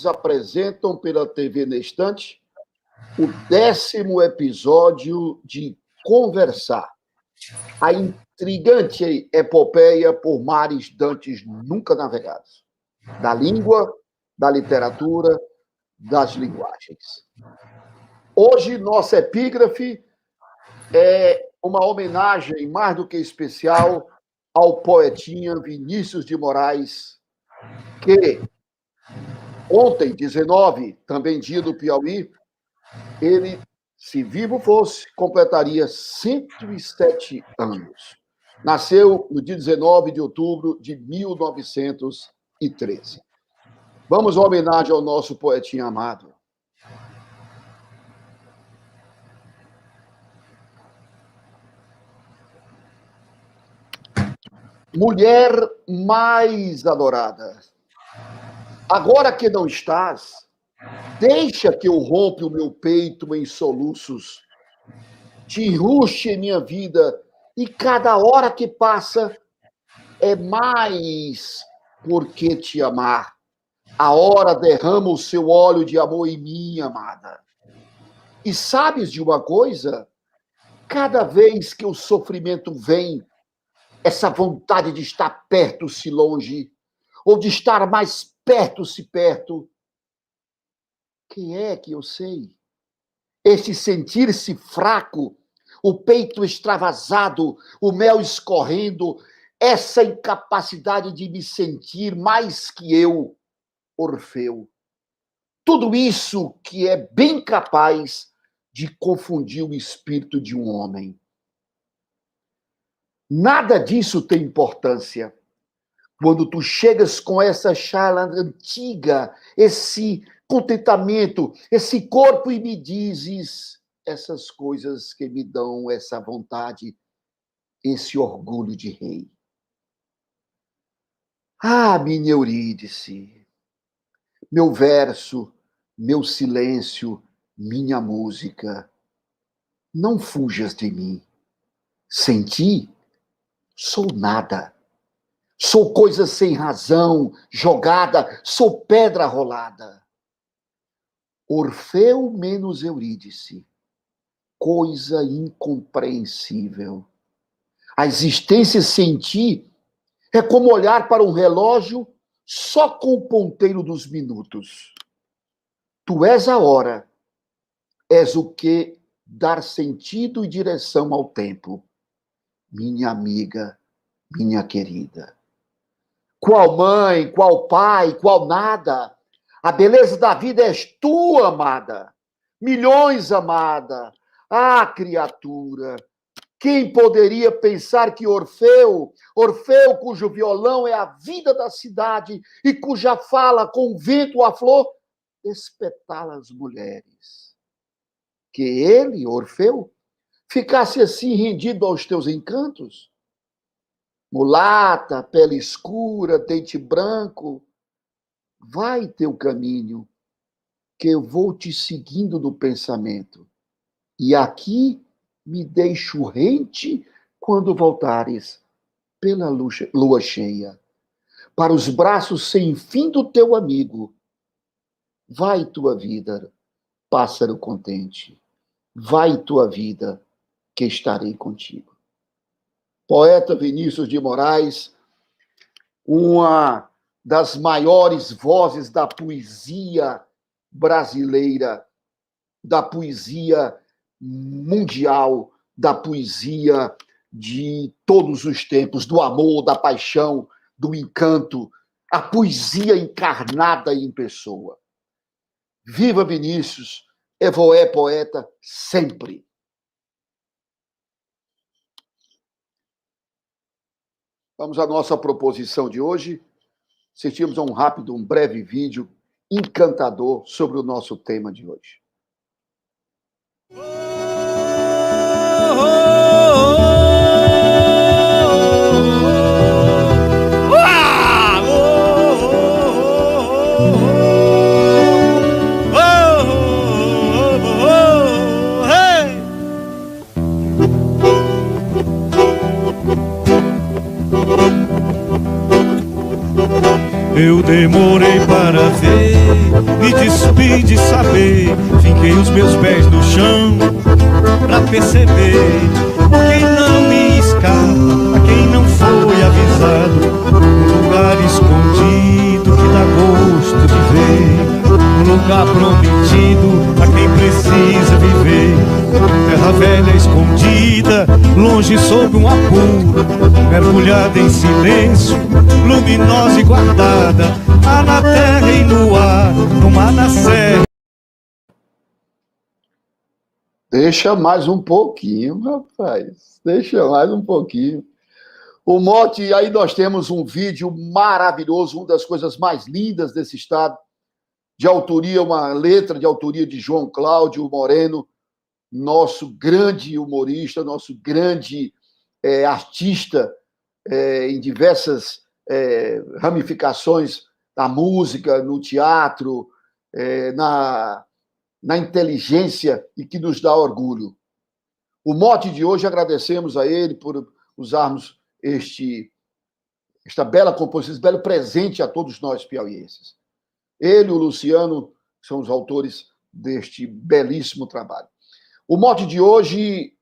Apresentam pela TV Nestante o 10º episódio de Conversar, a intrigante epopeia por mares dantes nunca navegados, da língua, da literatura, das linguagens. Hoje, nossa epígrafe é uma homenagem mais do que especial ao poetinha Vinícius de Moraes, que ontem, 19, também dia do Piauí, ele, se vivo fosse, completaria 107 anos. Nasceu no dia 19 de outubro de 1913. Vamos à homenagem ao nosso poetinha amado. Mulher mais adorada, agora que não estás, deixa que eu rompe o meu peito em soluços, te enruste em minha vida, e cada hora que passa é mais porque te amar. A hora derrama o seu óleo de amor em mim, amada. E sabes de uma coisa? Cada vez que o sofrimento vem, essa vontade de estar perto se longe, ou de estar mais perto se perto, que é que eu sei? Esse sentir-se fraco, o peito extravasado, o mel escorrendo, essa incapacidade de me sentir mais que eu, Orfeu. Tudo isso que é bem capaz de confundir o espírito de um homem. Nada disso tem importância quando tu chegas com essa charla antiga, esse contentamento, esse corpo e me dizes essas coisas que me dão essa vontade, esse orgulho de rei. Ah, minha Eurídice, meu verso, meu silêncio, minha música, não fujas de mim. Sem ti, sou nada. Sou coisa sem razão, jogada, sou pedra rolada. Orfeu menos Eurídice, coisa incompreensível. A existência sem ti é como olhar para um relógio só com o ponteiro dos minutos. Tu és a hora, és o que dar sentido e direção ao tempo. Minha amiga, minha querida. Qual mãe, qual pai, qual nada. A beleza da vida és tu, amada. Milhões, amada. Ah, criatura. Quem poderia pensar que Orfeu, cujo violão é a vida da cidade e cuja fala com o vento a flor, espetala as mulheres. Que ele, Orfeu, ficasse assim rendido aos teus encantos? Mulata, pele escura, dente branco, vai teu caminho, que eu vou te seguindo no pensamento. E aqui me deixo rente quando voltares pela lua cheia, para os braços sem fim do teu amigo. Vai tua vida, pássaro contente, vai tua vida, que estarei contigo. Poeta Vinícius de Moraes, uma das maiores vozes da poesia brasileira, da poesia mundial, da poesia de todos os tempos, do amor, da paixão, do encanto, a poesia encarnada em pessoa. Viva Vinícius, Evoé poeta sempre. Vamos à nossa proposição de hoje. Assistimos a um breve vídeo encantador sobre o nosso tema de hoje. Eu demorei para ver, me despi de saber, finquei os meus pés no chão pra perceber o que não me escapa a quem não foi avisado. Um lugar escondido que dá gosto de ver, um lugar prometido a quem precisa viver. Terra velha escondida, longe sob um apuro, mergulhada em silêncio, luminosa e guardada, há na terra e no ar, no mar, na serra. Deixa mais um pouquinho, rapaz. Deixa mais um pouquinho. O mote, aí nós temos um vídeo maravilhoso, uma das coisas mais lindas desse estado, de autoria, uma letra de autoria de João Cláudio Moreno, nosso grande humorista, nosso grande artista em diversas ramificações da música, no teatro, na inteligência e que nos dá orgulho. O mote de hoje, agradecemos a ele por usarmos esta bela composição, esse belo presente a todos nós piauienses. Ele e o Luciano são os autores deste belíssimo trabalho. O mote de hoje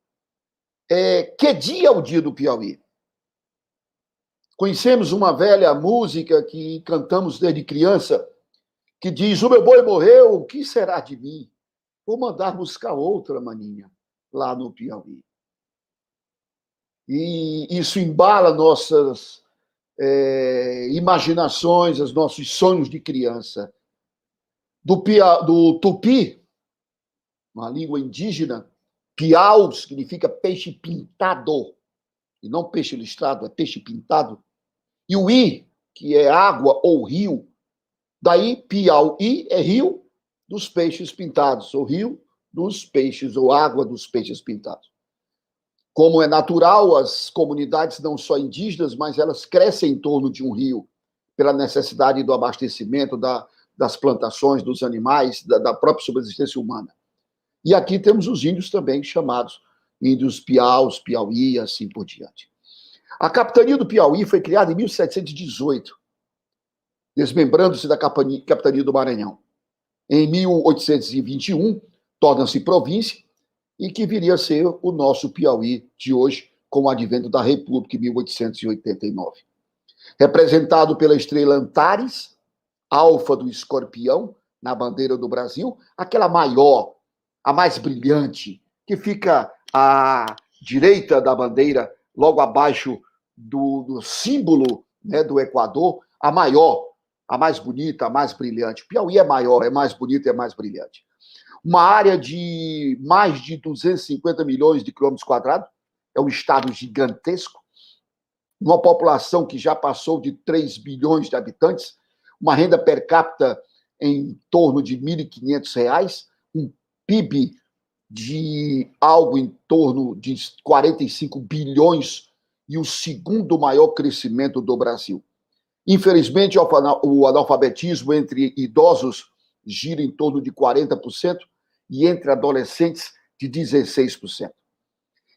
é: que dia é o dia do Piauí? Conhecemos uma velha música que cantamos desde criança, que diz: o meu boi morreu, o que será de mim? Vou mandar buscar outra maninha lá no Piauí. E isso embala nossas imaginações, os nossos sonhos de criança. Do Tupi, uma língua indígena, piau significa peixe pintado, e não peixe listrado, é peixe pintado. E o i, que é água ou rio, daí Piauí é rio dos peixes pintados, ou rio dos peixes, ou água dos peixes pintados. Como é natural, as comunidades não só indígenas, mas elas crescem em torno de um rio, pela necessidade do abastecimento das plantações, dos animais, da própria subsistência humana. E aqui temos os índios também, chamados índios Piaus, Piauí, assim por diante. A capitania do Piauí foi criada em 1718, desmembrando-se da capitania do Maranhão. Em 1821, torna-se província, e que viria a ser o nosso Piauí de hoje, com o advento da República em 1889. Representado pela estrela Antares, alfa do escorpião, na bandeira do Brasil, aquela maior, a mais brilhante, que fica à direita da bandeira, logo abaixo do símbolo, né, do Equador, a maior, a mais bonita, a mais brilhante. Piauí é maior, é mais bonito, é mais brilhante. Uma área de mais de 250 milhões de quilômetros quadrados, é um estado gigantesco, uma população que já passou de 3 bilhões de habitantes, uma renda per capita em torno de R$ 1.500, um PIB de algo em torno de 45 bilhões e o segundo maior crescimento do Brasil. Infelizmente, o analfabetismo entre idosos gira em torno de 40% e entre adolescentes de 16%.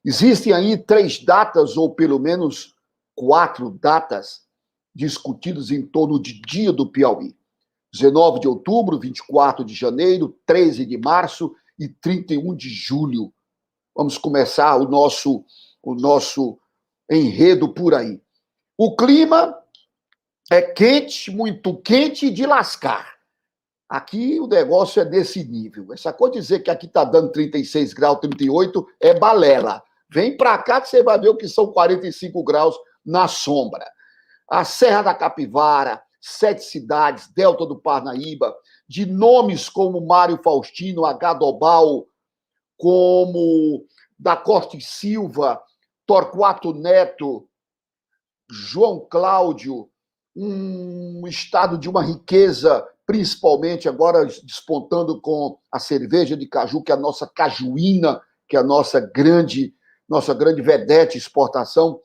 Existem aí 3 datas, ou pelo menos 4 datas, discutidas em torno de Dia do Piauí. 19 de outubro, 24 de janeiro, 13 de março e 31 de julho. Vamos começar o nosso enredo por aí. O clima é quente, muito quente e de lascar. Aqui o negócio é desse nível. Essa coisa de dizer que aqui está dando 36 graus, 38, é balela. Vem para cá que você vai ver o que são 45 graus na sombra. A Serra da Capivara, 7 cidades, Delta do Parnaíba, de nomes como Mário Faustino, Agadobal, como da Costa e Silva, Torquato Neto, João Cláudio, um estado de uma riqueza, principalmente agora despontando com a cerveja de caju, que é a nossa cajuína, que é a nossa grande vedete exportação,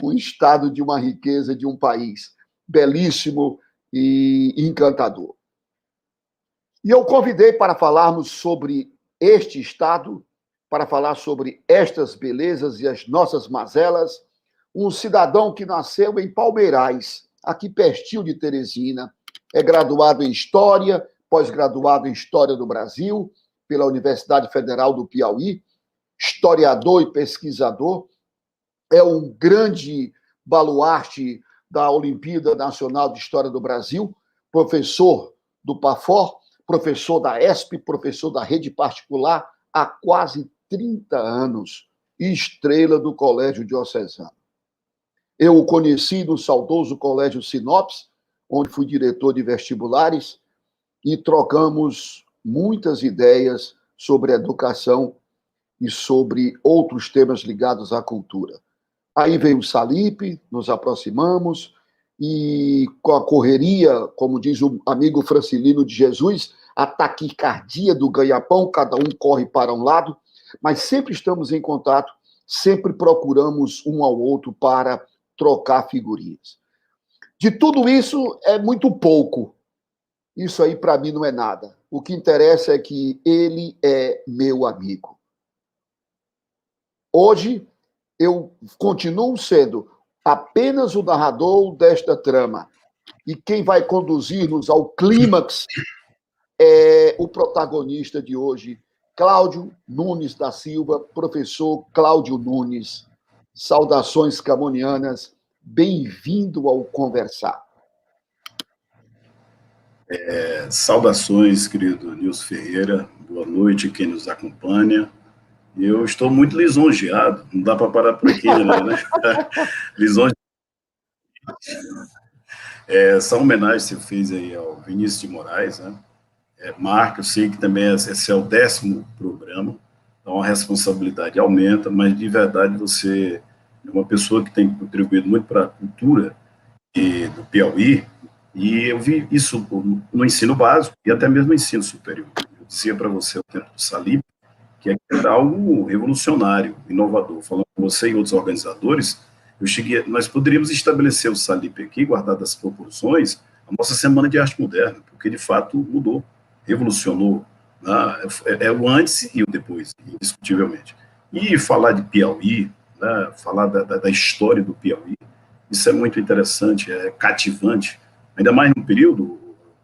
um estado de uma riqueza de um país belíssimo e encantador. E eu convidei para falarmos sobre este estado, para falar sobre estas belezas e as nossas mazelas, um cidadão que nasceu em Palmeirais, aqui pertinho de Teresina, é graduado em História, pós-graduado em História do Brasil, pela Universidade Federal do Piauí, historiador e pesquisador, é um grande baluarte da Olimpíada Nacional de História do Brasil, professor do PAFOR, professor da ESP, professor da rede particular há quase 30 anos e estrela do Colégio Diocesano. Eu o conheci no saudoso Colégio Sinopes, onde fui diretor de vestibulares, e trocamos muitas ideias sobre educação e sobre outros temas ligados à cultura. Aí veio o Salip, nos aproximamos, e com a correria, como diz o amigo Francilino de Jesus, a taquicardia do ganha-pão, cada um corre para um lado, mas sempre estamos em contato, sempre procuramos um ao outro para trocar figurinhas. De tudo isso, é muito pouco. Isso aí, para mim, não é nada. O que interessa é que ele é meu amigo. Hoje, eu continuo sendo apenas o narrador desta trama. E quem vai conduzir-nos ao clímax é o protagonista de hoje, Cláudio Nunes da Silva, professor Cláudio Nunes. Saudações camonianas, bem-vindo ao Conversar. Saudações, querido Nilson Ferreira, boa noite quem nos acompanha. Eu estou muito lisonjeado, não dá para parar por aqui, né? Lisonjeado. Essa homenagem que você fez aí ao Vinícius de Moraes, né? Marca, eu sei que também esse é o 10º programa, então a responsabilidade aumenta, mas de verdade você é uma pessoa que tem contribuído muito para a cultura do Piauí, e eu vi isso no ensino básico e até mesmo no ensino superior. Eu dizia para você, o tempo do Salip, que era algo revolucionário, inovador. Falando com você e outros organizadores, nós poderíamos estabelecer o Salip aqui, guardado as proporções, a nossa Semana de Arte Moderna, porque de fato mudou, revolucionou, né? É o antes e o depois, indiscutivelmente. E falar de Piauí, né? Falar da história do Piauí, isso é muito interessante, é cativante, ainda mais num período,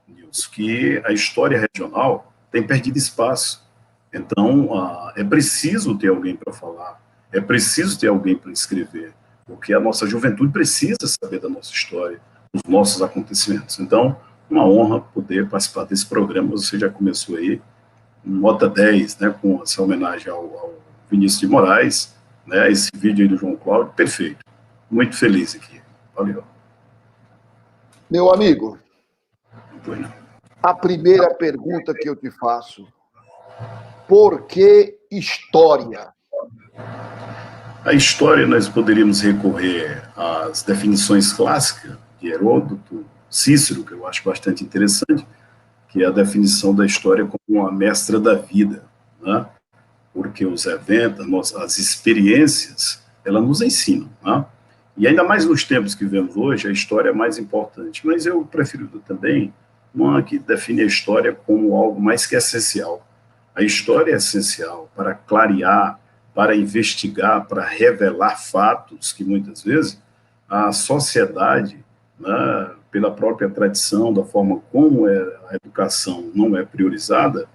Nilson, que a história regional tem perdido espaço. Então, é preciso ter alguém para falar, é preciso ter alguém para escrever, porque a nossa juventude precisa saber da nossa história, dos nossos acontecimentos. Então, uma honra poder participar desse programa. Você já começou aí, nota 10, né, com essa homenagem ao Vinícius de Moraes, né, esse vídeo aí do João Cláudio, perfeito. Muito feliz aqui. Valeu. Meu amigo, a primeira pergunta que eu te faço: por que história? A história, nós poderíamos recorrer às definições clássicas de Heródoto, Cícero, que eu acho bastante interessante, que é a definição da história como uma mestra da vida, né? Porque os eventos, as experiências, elas nos ensinam, né? E ainda mais nos tempos que vivemos hoje, a história é mais importante. Mas eu prefiro também uma que define a história como algo mais que essencial. A história é essencial para clarear, para investigar, para revelar fatos que muitas vezes a sociedade, né, pela própria tradição, da forma como a educação não é priorizada,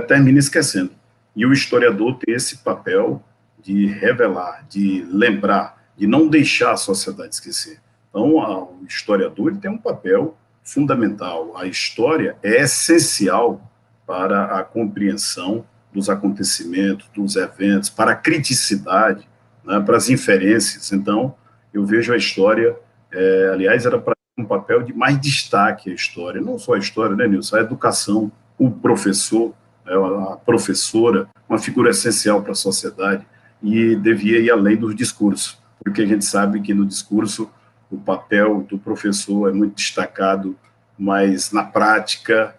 termina esquecendo. E o historiador tem esse papel de revelar, de lembrar, de não deixar a sociedade esquecer. Então, o historiador ele tem um papel fundamental. A história é essencial para a compreensão dos acontecimentos, dos eventos, para a criticidade, né, para as inferências. Então, eu vejo a história, aliás, era para um papel de mais destaque a história, não só a história, né, Nilson? A educação, o professor, a professora, uma figura essencial para a sociedade, e devia ir além dos discursos, porque a gente sabe que no discurso o papel do professor é muito destacado, mas na prática,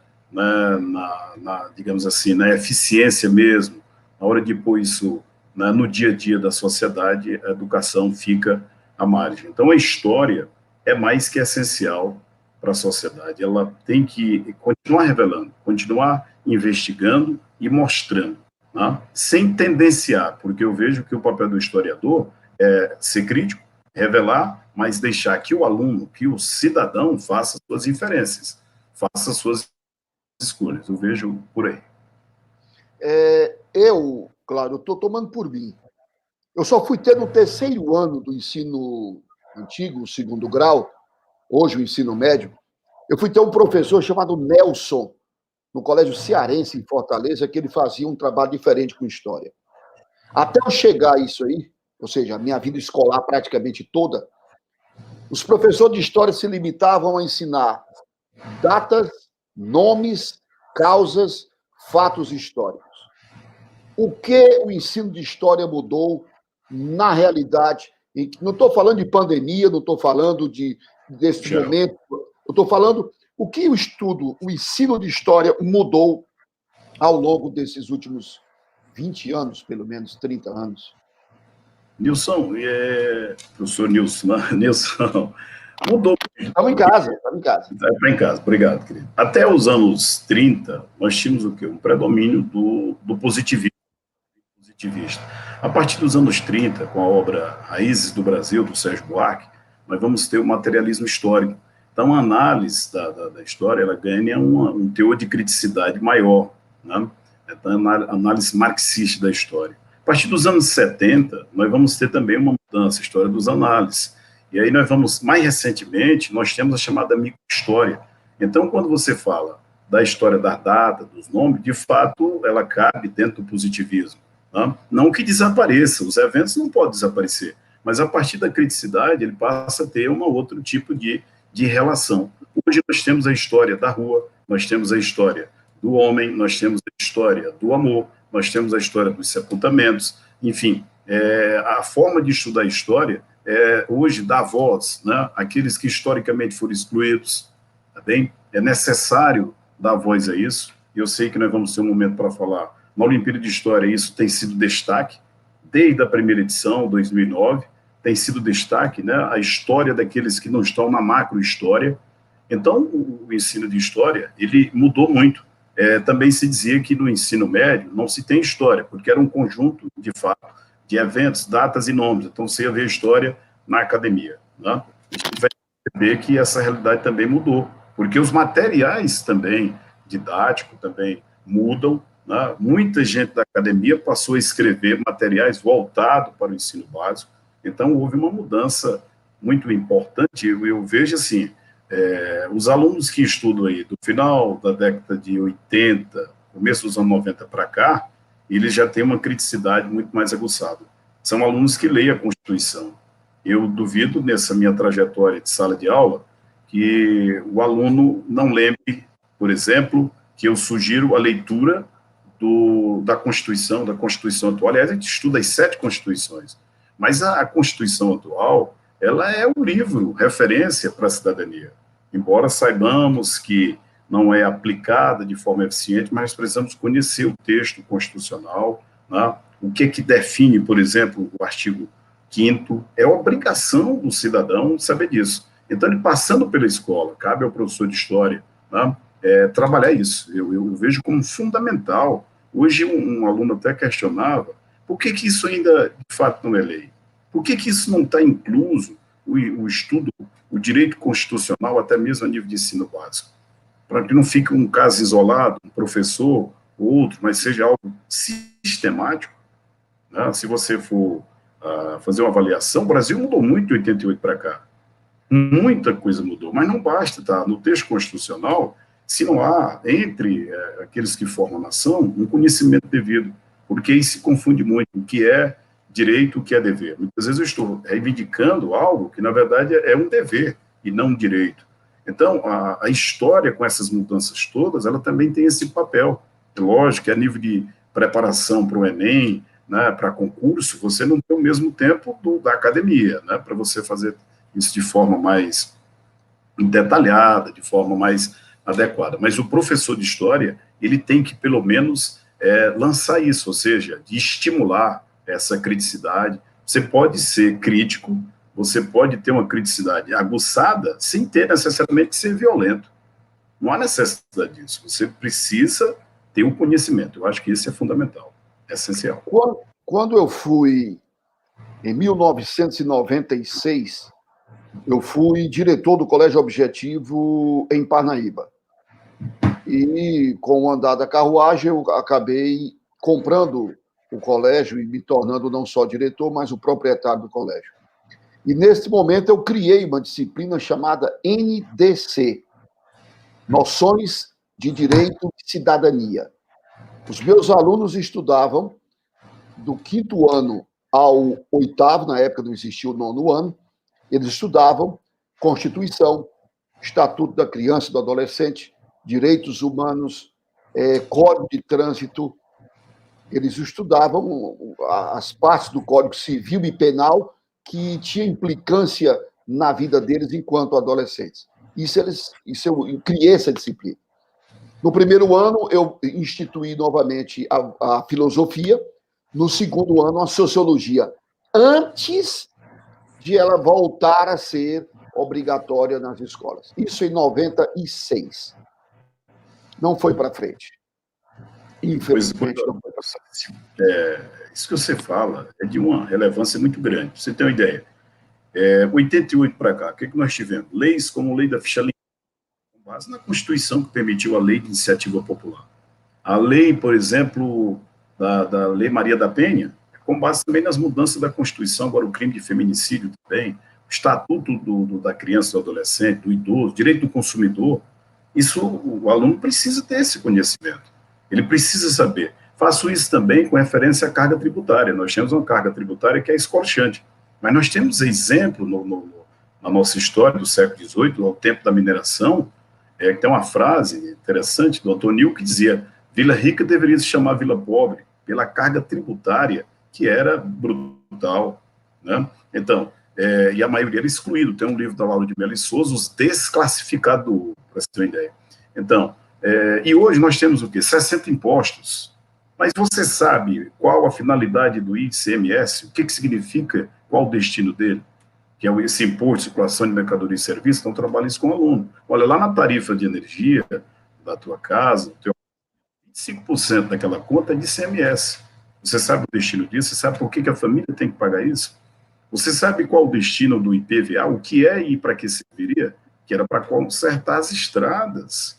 digamos assim, na eficiência mesmo, na hora de pôr isso no dia a dia da sociedade, a educação fica à margem. Então, a história é mais que essencial para a sociedade. Ela tem que continuar revelando, continuar investigando e mostrando, né? Sem tendenciar, porque eu vejo que o papel do historiador é ser crítico, revelar, mas deixar que o aluno, que o cidadão faça suas inferências, faça suas escolhas. Eu vejo por aí. Claro, estou tomando por mim. Eu só fui ter no terceiro ano do ensino antigo, o segundo grau, hoje o ensino médio, eu fui ter um professor chamado Nelson, no Colégio Cearense, em Fortaleza, que ele fazia um trabalho diferente com história. Até eu chegar a isso aí, ou seja, a minha vida escolar praticamente toda, os professores de história se limitavam a ensinar datas, nomes, causas, fatos históricos. O que o ensino de história mudou na realidade? Não estou falando de pandemia, não estou falando desse momento, eu estou falando o que o ensino de história mudou ao longo desses últimos 20 anos, pelo menos 30 anos. Nilson, professor Nilson, mudou. Estamos em casa, estamos em casa. Está em casa, obrigado, querido. Até os anos 30, nós tínhamos o quê? Um predomínio do positivismo. A partir dos anos 30, com a obra Raízes do Brasil, do Sérgio Buarque, nós vamos ter o materialismo histórico. Então, a análise da história, ela ganha um teor de criticidade maior, né? Então, a análise marxista da história. A partir dos anos 70, nós vamos ter também uma mudança, a história dos análises. E aí nós vamos, mais recentemente, nós temos a chamada microhistória. Então, quando você fala da história da data, dos nomes, de fato, ela cabe dentro do positivismo. Né? Não que desapareça, os eventos não podem desaparecer, mas a partir da criticidade, ele passa a ter um outro tipo de relação. Hoje nós temos a história da rua, nós temos a história do homem, nós temos a história do amor, nós temos a história dos sepultamentos, enfim, a forma de estudar a história hoje dá voz, né, àqueles que historicamente foram excluídos, tá bem? É necessário dar voz a isso, e eu sei que nós vamos ter um momento para falar. Na Olimpíada de História, isso tem sido destaque, desde a primeira edição, 2009, tem sido destaque, né, a história daqueles que não estão na macro-história. Então, o ensino de história, ele mudou muito. Também se dizia que no ensino médio não se tem história, porque era um conjunto, de fato, de eventos, datas e nomes. Então, você ia ver história na academia. Né? A gente vai perceber que essa realidade também mudou, porque os materiais também, didáticos também, mudam. Né? Muita gente da academia passou a escrever materiais voltados para o ensino básico. Então, houve uma mudança muito importante. Eu vejo assim, os alunos que estudam aí do final da década de 80, começo dos anos 90 para cá, eles já têm uma criticidade muito mais aguçada. São alunos que leem a Constituição. Eu duvido, nessa minha trajetória de sala de aula, que o aluno não lembre, por exemplo, que eu sugiro a leitura da Constituição atual. Aliás, a gente estuda as 7 Constituições, mas a Constituição atual, ela é um livro, referência para a cidadania. Embora saibamos que não é aplicada de forma eficiente, mas precisamos conhecer o texto constitucional, né? O que define, por exemplo, o artigo 5º, é obrigação do cidadão saber disso. Então, ele passando pela escola, cabe ao professor de história, né, trabalhar isso. Eu vejo como fundamental. Hoje, um aluno até questionava por que isso ainda, de fato, não é lei? Por que isso não está incluso, o estudo, o direito constitucional, até mesmo a nível de ensino básico? Para que não fique um caso isolado, um professor ou outro, mas seja algo sistemático. Né? Se você for fazer uma avaliação, o Brasil mudou muito de 88 para cá. Muita coisa mudou, mas não basta, tá? No texto constitucional, se não há, entre aqueles que formam a nação, um conhecimento devido, porque aí se confunde muito o que é direito, o que é dever. Muitas vezes eu estou reivindicando algo que, na verdade, é um dever e não um direito. Então, a história, com essas mudanças todas, ela também tem esse papel. Lógico que a nível de preparação para o Enem, né, para concurso, você não tem o mesmo tempo da academia, né, para você fazer isso de forma mais detalhada, de forma mais adequada. Mas o professor de história, ele tem que, pelo menos, lançar isso, ou seja, de estimular essa criticidade. Você pode ser crítico, você pode ter uma criticidade aguçada sem ter necessariamente que ser violento. Não há necessidade disso. Você precisa ter o conhecimento. Eu acho que isso é fundamental, é essencial. Quando eu fui Em 1996, eu fui diretor do Colégio Objetivo em Parnaíba. E, com o andar da carruagem, eu acabei comprando o colégio e me tornando não só diretor, mas o proprietário do colégio. E, nesse momento, eu criei uma disciplina chamada NDC, Noções de Direito e Cidadania. Os meus alunos estudavam do 5º ano ao 8º, na época não existia o 9º ano, eles estudavam Constituição, Estatuto da Criança e do Adolescente, Direitos Humanos, Código de Trânsito. Eles estudavam as partes do Código Civil e Penal que tinha implicância na vida deles enquanto adolescentes. Isso eu criei essa disciplina. No 1º ano, eu instituí novamente a filosofia, no 2º ano, a sociologia, antes de ela voltar a ser obrigatória nas escolas. Isso em 96. Não foi para frente. Infelizmente, não foi para frente. Isso que você fala é de uma relevância muito grande. Pra você ter uma ideia, 88 para cá, o que nós tivemos? Leis como a lei da ficha limpa, com base na Constituição que permitiu a lei de iniciativa popular. A lei, por exemplo, da Lei Maria da Penha, com base também nas mudanças da Constituição, agora o crime de feminicídio também, o Estatuto da Criança e do Adolescente, do idoso, direito do consumidor. Isso, o aluno precisa ter esse conhecimento. Ele precisa saber. Faço isso também com referência à carga tributária. Nós temos uma carga tributária que é escorchante. Mas nós temos exemplo na nossa história do século XVIII, ao tempo da mineração, que tem uma frase interessante do Antônio que dizia: Vila Rica deveria se chamar Vila Pobre, pela carga tributária que era brutal, né? Então, e a maioria era excluído. Tem um livro da Laura de Mello e Souza, Os Desclassificados, para você ter uma ideia. Então, e hoje nós temos o quê? 60 impostos. Mas você sabe qual a finalidade do ICMS? O que significa? Qual o destino dele? Que é esse imposto de circulação de mercadoria e serviço. Então, trabalha isso com o aluno. Olha, lá na tarifa de energia da tua casa, 25% daquela conta é de ICMS. Você sabe o destino disso? Você sabe por que a família tem que pagar isso? Você sabe qual o destino do IPVA? O que é e para que serviria? Que era para consertar as estradas.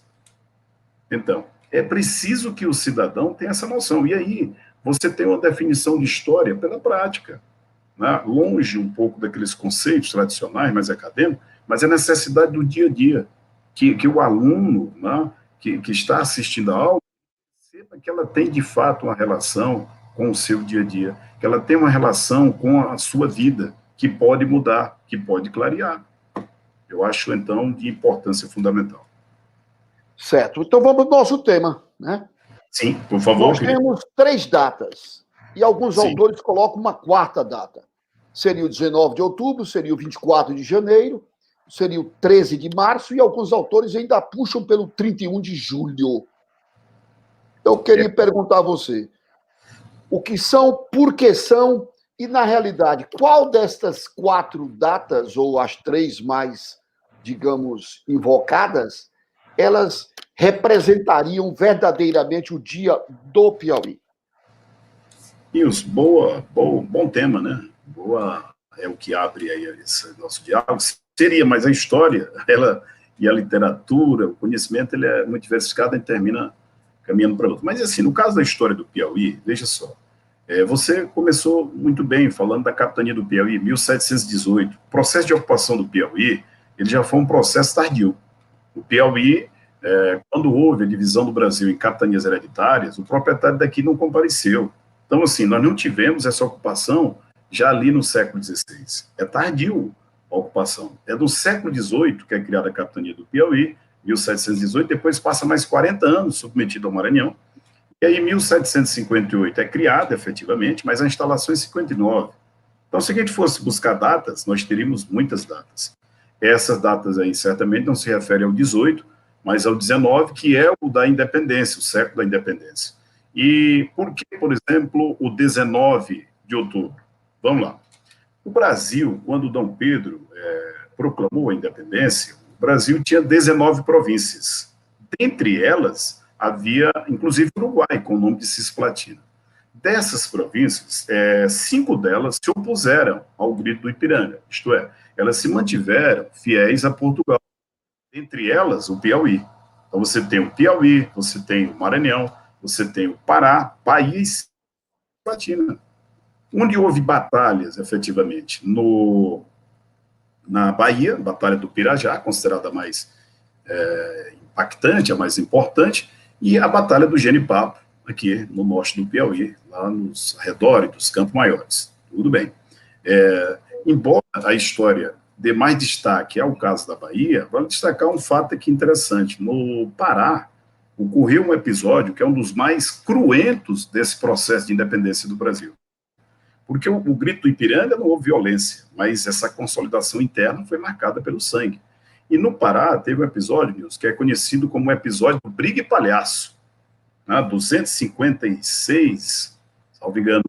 Então, é preciso que o cidadão tenha essa noção. E aí, você tem uma definição de história pela prática, né? Longe um pouco daqueles conceitos tradicionais, mais acadêmicos, mas é necessidade do dia a dia, que o aluno, né, que está assistindo a aula, saiba que ela tem, de fato, uma relação com o seu dia a dia, que ela tem uma relação com a sua vida, que pode mudar, que pode clarear. Eu acho, então, de importância fundamental. Certo. Então vamos ao nosso tema, né? Sim, por favor. Nós temos 3 datas, e alguns autores colocam uma 4ª data. Seria o 19 de outubro, seria o 24 de janeiro, seria o 13 de março, e alguns autores ainda puxam pelo 31 de julho. Eu queria perguntar a você, o que são, por que são, e, na realidade, qual destas 4 datas, ou as 3 mais, digamos, invocadas, elas representariam verdadeiramente o dia do Piauí? Nils, bom tema, né? Boa, é o que abre aí esse nosso diálogo. Seria, mas a história, ela e a literatura, o conhecimento, ele é muito diversificado e termina caminhando para outro. Mas, assim, no caso da história do Piauí, veja só, você começou muito bem falando da capitania do Piauí, 1718. O processo de ocupação do Piauí, ele já foi um processo tardio. O Piauí, quando houve a divisão do Brasil em capitanias hereditárias, o proprietário daqui não compareceu. Então, assim, nós não tivemos essa ocupação já ali no século XVI. É tardio a ocupação. É do século XVIII que é criada a capitania do Piauí, 1718, depois passa mais 40 anos submetido ao Maranhão, e aí em 1758 é criada efetivamente, mas a instalação é em 59. Então, se a gente fosse buscar datas, nós teríamos muitas datas. Essas datas aí certamente não se referem ao 18, mas ao 19, que é o da independência, o século da independência. E por que, por exemplo, o 19 de outubro? Vamos lá. O Brasil, quando Dom Pedro proclamou a independência, o Brasil tinha 19 províncias. Dentre elas, havia, inclusive, o Uruguai, com o nome de Cisplatina. dessas províncias, 5 delas se opuseram ao grito do Ipiranga, isto é, elas se mantiveram fiéis a Portugal, entre elas o Piauí. Então você tem o Piauí, você tem o Maranhão, você tem o Pará, Bahia e Latina, onde houve batalhas, efetivamente, na Bahia, Batalha do Pirajá, considerada a mais impactante, a mais importante, e a Batalha do Genipapo, aqui no norte do Piauí, lá nos arredores dos Campos Maiores. Tudo bem. Embora a história dê mais destaque ao caso da Bahia, vale destacar um fato aqui interessante. No Pará, ocorreu um episódio que é um dos mais cruentos desse processo de independência do Brasil. Porque o grito do Ipiranga não houve violência, mas essa consolidação interna foi marcada pelo sangue. E no Pará teve um episódio, Nilson, que é conhecido como o episódio do Briga e Palhaço. 256, salvo engano,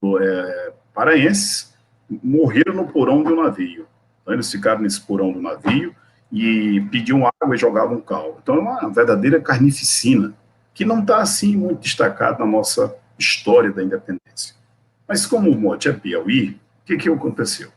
paraenses, morreram no porão do navio. Então, eles ficaram nesse porão do navio e pediam água e jogavam cal. Então, é uma verdadeira carnificina, que não está, assim, muito destacada na nossa história da independência. Mas como o mote é Piauí, o que aconteceu?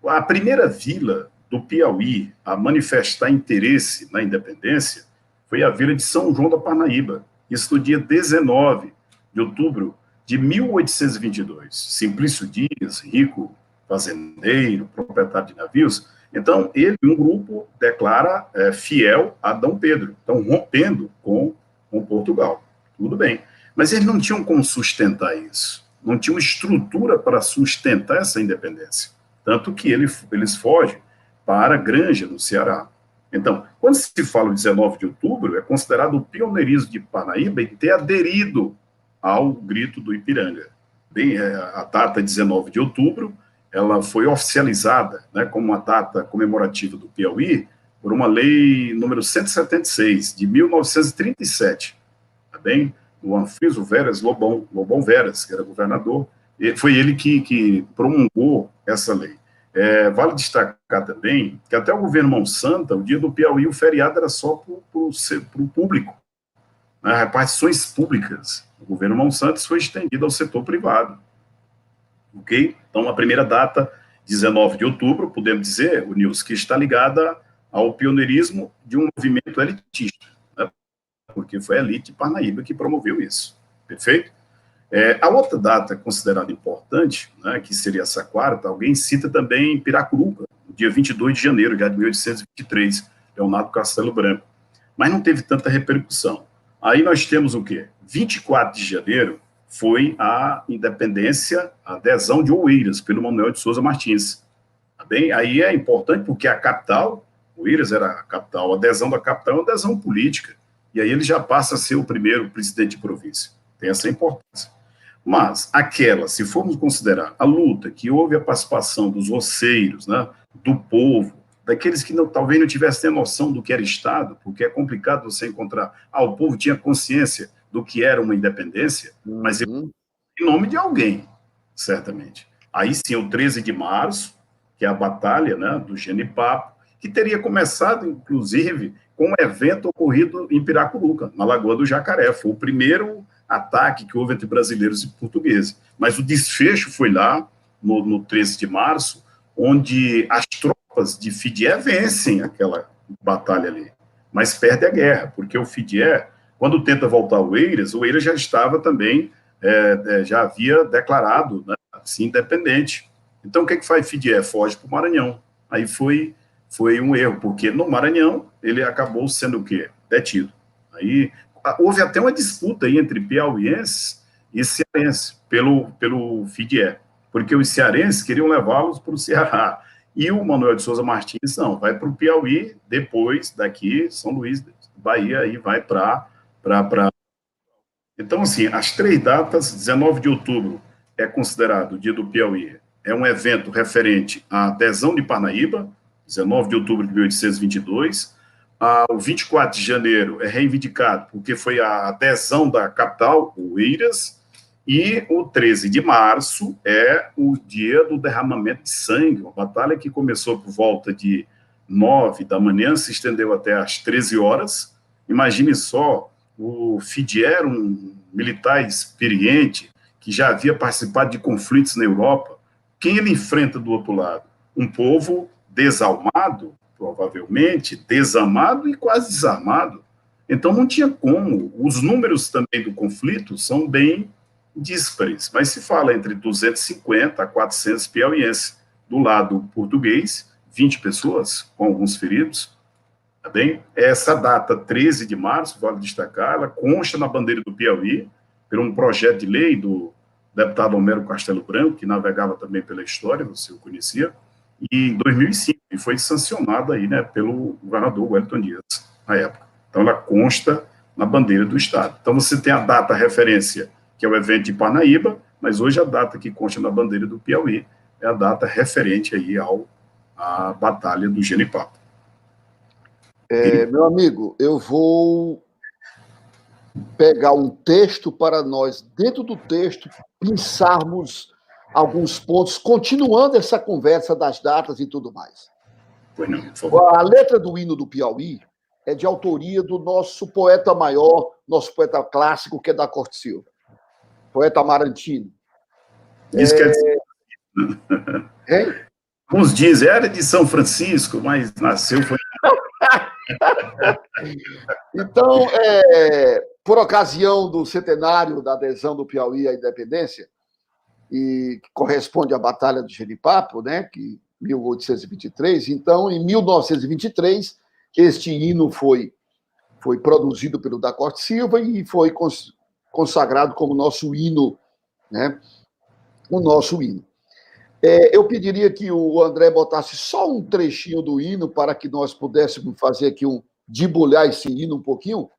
A primeira vila do Piauí a manifestar interesse na independência foi a vila de São João da Parnaíba, isso no dia 19 de outubro de 1822. Simplício Dias, rico fazendeiro, proprietário de navios, então ele, um grupo, declara fiel a Dom Pedro, então rompendo com Portugal. Tudo bem. Mas eles não tinham como sustentar isso, não tinham estrutura para sustentar essa independência. Tanto que eles fogem para Granja, no Ceará. Então, quando se fala o 19 de outubro, é considerado o pioneirismo de Parnaíba em ter aderido ao grito do Ipiranga. Bem, a data 19 de outubro, ela foi oficializada, né, como uma data comemorativa do Piauí por uma lei número 176, de 1937, tá bem? O Anfiso Veras Lobão Veras, que era governador, foi ele que promulgou essa lei. Vale destacar também que até o governo Mão Santa, o dia do Piauí, o feriado era só para o público, né, repartições públicas. O governo Mão Santa foi estendido ao setor privado. Ok? Então, a primeira data, 19 de outubro, podemos dizer, o Nilson, que está ligada ao pioneirismo de um movimento elitista, né, porque foi a elite de Parnaíba que promoveu isso. Perfeito? A outra data considerada importante, né, que seria essa quarta, alguém cita também Piracuruca, no dia 22 de janeiro de 1823, Leonardo Castelo Branco, mas não teve tanta repercussão. Aí nós temos o quê? 24 de janeiro foi a independência, a adesão de Oeiras, pelo Manuel de Souza Martins. Tá bem? Aí é importante porque a capital, Oeiras era a capital, a adesão da capital é uma adesão política, e aí ele já passa a ser o primeiro presidente de província. Tem essa importância. Mas se formos considerar a luta que houve a participação dos roceiros, né, do povo, daqueles que talvez não tivessem noção do que era Estado, porque é complicado você encontrar, o povo tinha consciência do que era uma independência, mas em nome de alguém, certamente. Aí sim, o 13 de março, que é a batalha, né, do Genipapo, que teria começado, inclusive, com um evento ocorrido em Piracuruca, na Lagoa do Jacaré. Foi o primeiro ataque que houve entre brasileiros e portugueses. Mas o desfecho foi lá, no 13 de março, onde as tropas de Fidié vencem aquela batalha ali, mas perde a guerra, porque o Fidié, quando tenta voltar ao Oeiras, o Oeiras já estava também, já havia declarado, né, assim, independente. Então, o que faz Fidié? Foge para o Maranhão. Aí foi um erro, porque no Maranhão ele acabou sendo o quê? Detido. Aí houve até uma disputa aí entre piauienses e cearenses pelo Fidié, porque os cearenses queriam levá-los para o Ceará, e o Manuel de Souza Martins, não, vai para o Piauí, depois daqui, São Luís, Bahia, aí vai para... Então, assim, as 3 datas, 19 de outubro é considerado o dia do Piauí, é um evento referente à adesão de Parnaíba, 19 de outubro de 1822, o 24 de janeiro é reivindicado porque foi a adesão da capital, Oeiras, e o 13 de março é o dia do derramamento de sangue, uma batalha que começou por volta de 9 da manhã, se estendeu até às 13 horas. Imagine só, o Fidié era um militar experiente, que já havia participado de conflitos na Europa, quem ele enfrenta do outro lado? Um povo desalmado, provavelmente, desamado e quase desarmado. Então não tinha como. Os números também do conflito são bem díspares, mas se fala entre 250 a 400 piauienses. Do lado português, 20 pessoas, com alguns feridos. Tá bem? Essa data, 13 de março, vale destacar, ela consta na bandeira do Piauí, por um projeto de lei do deputado Homero Castelo Branco, que navegava também pela história, você o conhecia, e em 2005, e foi sancionada aí, né, pelo governador Wellington Dias, na época. Então, ela consta na bandeira do Estado. Então, você tem a data referência, que é o evento de Parnaíba, mas hoje a data que consta na bandeira do Piauí é a data referente aí à Batalha do Genipapo. Meu amigo, eu vou pegar um texto para nós, dentro do texto, pensarmos alguns pontos, continuando essa conversa das datas e tudo mais. Pois não, por favor. A letra do hino do Piauí é de autoria do nosso poeta maior, nosso poeta clássico, que é da Corte Silva, poeta amarantino. Isso quer dizer... Uns dizem, era de São Francisco, mas nasceu... Foi... Então, por ocasião do centenário da adesão do Piauí à independência, e que corresponde à Batalha do Genipapo, né, que 1823, então, em 1923, este hino foi produzido pelo da Corte Silva e foi consagrado como nosso hino, né, o nosso hino. Eu pediria que o André botasse só um trechinho do hino para que nós pudéssemos fazer aqui debulhar esse hino um pouquinho.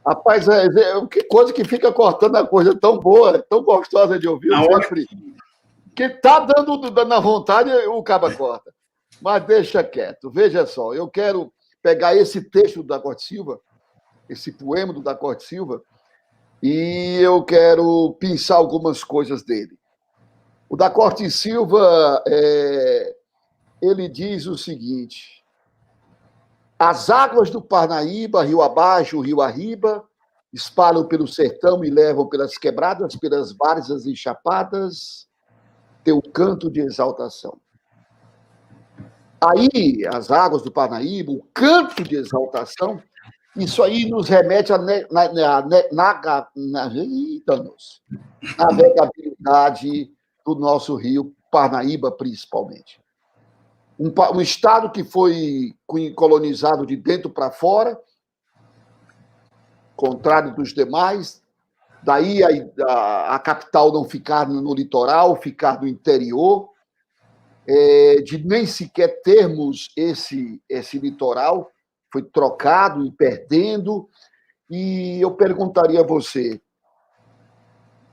Rapaz, que coisa que fica cortando a coisa tão boa, tão gostosa de ouvir. Sempre. Que tá dando na vontade, o caba corta. Mas deixa quieto. Veja só, eu quero pegar esse texto do da Corte Silva, esse poema do da Corte Silva, e eu quero pensar algumas coisas dele. O da Corte Silva, ele diz o seguinte: as águas do Parnaíba, rio abaixo, rio arriba, espalham pelo sertão e levam pelas quebradas, pelas várzeas e chapadas, teu canto de exaltação. Aí, as águas do Parnaíba, o canto de exaltação, isso aí nos remete à navegabilidade do nosso rio Parnaíba, principalmente. Um estado que foi colonizado de dentro para fora, contrário dos demais, daí a capital não ficar no litoral, ficar no interior, de nem sequer termos esse litoral, foi trocado e perdendo, e eu perguntaria a você,